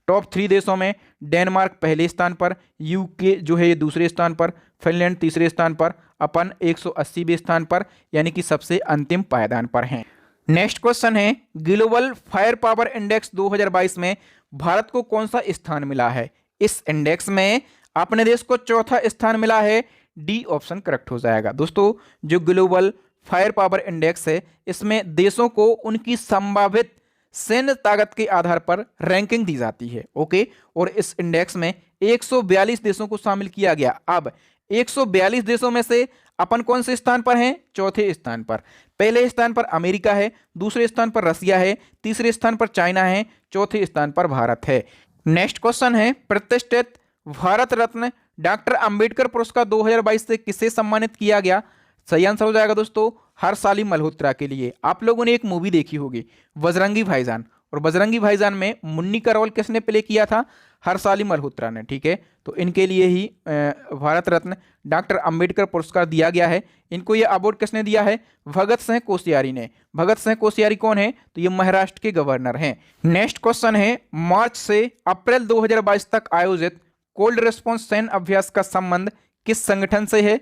टॉप 3 देशों में डेनमार्क पहले स्थान पर, यूके जो है ये दूसरे स्थान पर, फिनलैंड तीसरे स्थान पर, अपन 180वें स्थान पर यानी कि सबसे अंतिम पायदान पर हैं। नेक्स्ट क्वेश्चन है, ग्लोबल फायर पावर इंडेक्स 2022 में भारत को कौन सा स्थान मिला है? इस इंडेक्स में अपने देश को चौथा स्थान मिला है। डी ऑप्शन करेक्ट हो जाएगा। दोस्तों जो ग्लोबल फायर पावर इंडेक्स है इसमें देशों को उनकी संभावित सैन्य ताकत के आधार पर रैंकिंग दी जाती है। ओके, और इस इंडेक्स में 142 देशों को शामिल किया गया। अब 142 देशों में से अपन कौन से स्थान पर हैं? चौथे स्थान पर। पहले स्थान पर अमेरिका है, दूसरे स्थान पर रसिया है, तीसरे स्थान पर चाइना है, चौथे स्थान पर भारत है। नेक्स्ट क्वेश्चन है, प्रतिष्ठित भारत रत्न डॉक्टर अंबेडकर पुरस्कार 2022 से किसे सम्मानित किया गया? सही आंसर हो जाएगा दोस्तों हर्षाली मल्होत्रा के लिए। आप लोगों ने एक मूवी देखी होगी बजरंगी भाईजान, और बजरंगी भाईजान में मुन्नी का रोल किसने प्ले किया था? हर्षाली मल्होत्रा ने। ठीक है, तो इनके लिए ही भारत रत्न डॉक्टर अंबेडकर पुरस्कार दिया गया है। इनको ये अवार्ड किसने दिया है? भगत सिंह कोश्यारी ने। भगत सिंह कोश्यारी कौन है? तो ये महाराष्ट्र के गवर्नर हैं। नेक्स्ट क्वेश्चन है, मार्च से अप्रैल 2022 तक आयोजित कोल्ड रिस्पॉन्स सैन्य अभ्यास का संबंध किस संगठन से है?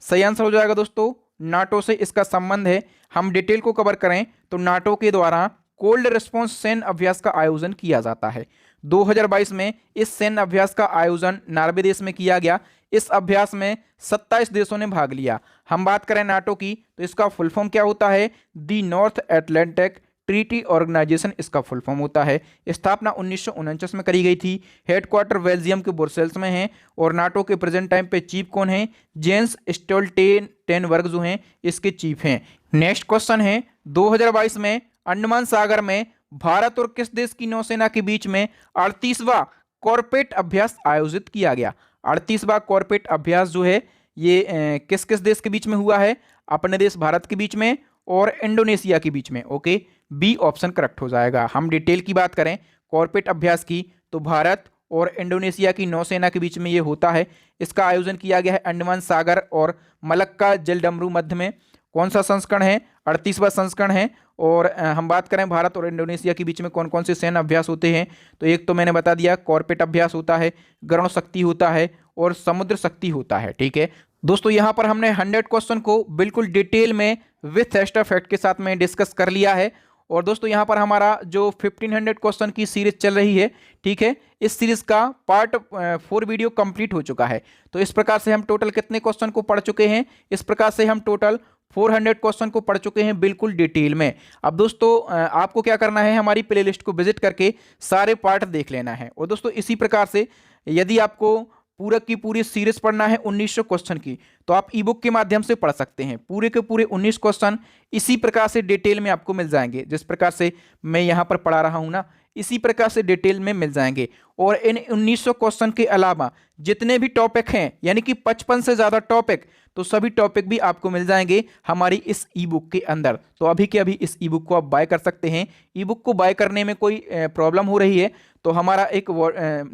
सही आंसर हो जाएगा दोस्तों नाटो से इसका संबंध है। हम डिटेल को कवर करें तो नाटो के द्वारा कोल्ड रिस्पॉन्स सैन्य अभ्यास का आयोजन किया जाता है। 2022 में इस सैन्य अभ्यास का आयोजन नॉर्वे देश में किया गया। इस अभ्यास में 27 देशों ने भाग लिया। हम बात करें नाटो की तो इसका फुल फॉर्म क्या होता है? The north Atlantic treaty organisation इसका फुल फॉर्म होता है। स्थापना 1949 में करी गई थी। हेडक्वार्टर बेल्जियम के ब्रुसेल्स में है। और नाटो के प्रेजेंट टाइम पे चीफ कौन है? जेंस स्टोल्टेनबर्ग जो हैं इसके चीफ हैं। नेक्स्ट क्वेश्चन है, 2022 में अंडमान सागर में भारत और किस देश की नौसेना के बीच में 38वां कॉर्पेट अभ्यास आयोजित किया गया? 38वां कॉर्पेट अभ्यास जो है ये किस किस देश के बीच में हुआ है? अपने देश भारत के बीच में और इंडोनेशिया के बीच में। ओके, बी ऑप्शन करेक्ट हो जाएगा। हम डिटेल की बात करें कॉर्पेट अभ्यास की तो भारत और इंडोनेशिया की नौसेना के बीच में ये होता है। इसका आयोजन किया गया है अंडमान सागर और मलक्का जलडमरू मध्य में। कौन सा संस्करण है? 38वां संस्करण है। और हम बात करें भारत और इंडोनेशिया के बीच में कौन कौन से सैन्य अभ्यास होते हैं तो एक तो मैंने बता दिया कॉर्पेट अभ्यास होता है, गरुण शक्ति होता है और समुद्र शक्ति होता है। ठीक है दोस्तों, यहाँ पर हमने 100 क्वेश्चन को बिल्कुल डिटेल में विथ एक्स्ट्रा फैक्ट के साथ में डिस्कस कर लिया है। और दोस्तों यहाँ पर हमारा जो 1500 क्वेश्चन की सीरीज चल रही है, ठीक है, इस सीरीज का पार्ट 4 वीडियो कंप्लीट हो चुका है। तो इस प्रकार से हम टोटल कितने क्वेश्चन को पढ़ चुके हैं? इस प्रकार से हम टोटल 400 क्वेश्चन को पढ़ चुके हैं बिल्कुल डिटेल में। अब दोस्तों आपको क्या करना है? हमारी प्लेलिस्ट को विजिट करके सारे पार्ट देख लेना है। और दोस्तों इसी प्रकार से यदि आपको पूरा की पूरी सीरीज पढ़ना है 1900 क्वेश्चन की तो आप ई बुक के माध्यम से पढ़ सकते हैं। पूरे के पूरे 19 क्वेश्चन इसी प्रकार से डिटेल में आपको मिल जाएंगे। जिस प्रकार से मैं यहाँ पर पढ़ा रहा हूँ ना, इसी प्रकार से डिटेल में मिल जाएंगे। और इन 1900 क्वेश्चन के अलावा जितने भी टॉपिक हैं यानी कि 55 से ज़्यादा टॉपिक, तो सभी टॉपिक भी आपको मिल जाएंगे हमारी इस ई बुक के अंदर। तो अभी के अभी इस ई बुक को आप बाय कर सकते हैं। ई बुक को बाय करने में कोई प्रॉब्लम हो रही है तो हमारा एक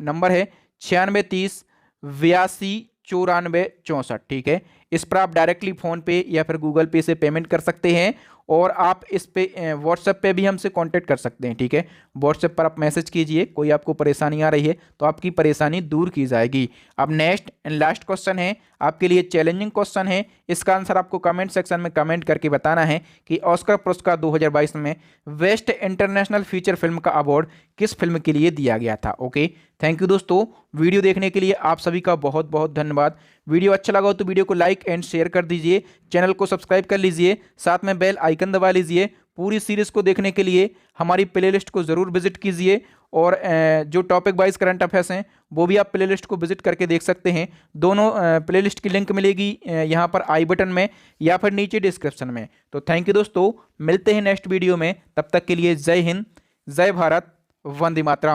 नंबर है 9630 82 94 64। ठीक है, इस पर आप डायरेक्टली फ़ोन पे या फिर गूगल पे से पेमेंट कर सकते हैं और आप इस पे व्हाट्सएप पे भी हमसे कांटेक्ट कर सकते हैं, ठीक है। व्हाट्सएप पर आप मैसेज कीजिए, कोई आपको परेशानी आ रही है तो आपकी परेशानी दूर की जाएगी। अब नेक्स्ट एंड लास्ट क्वेश्चन है, आपके लिए चैलेंजिंग क्वेश्चन है। इसका आंसर आपको कमेंट सेक्शन में कमेंट करके बताना है कि ऑस्कर पुरस्कार 2022 में बेस्ट इंटरनेशनल फीचर फिल्म का अवार्ड किस फिल्म के लिए दिया गया था। ओके, थैंक यू दोस्तों, वीडियो देखने के लिए आप सभी का बहुत बहुत धन्यवाद। वीडियो अच्छा लगा हो तो वीडियो को लाइक एंड शेयर कर दीजिए, चैनल को सब्सक्राइब कर लीजिए, साथ में बेल आइकन दबा लीजिए। पूरी सीरीज को देखने के लिए हमारी प्लेलिस्ट को जरूर विजिट कीजिए और जो टॉपिक वाइज करंट अफेयर्स हैं वो भी आप प्लेलिस्ट को विजिट करके देख सकते हैं। दोनों प्लेलिस्ट की लिंक मिलेगी यहाँ पर आई बटन में या फिर नीचे डिस्क्रिप्शन में। तो थैंक यू दोस्तों, मिलते हैं नेक्स्ट वीडियो में, तब तक के लिए जय हिंद, जय भारत, वंदे मातरम।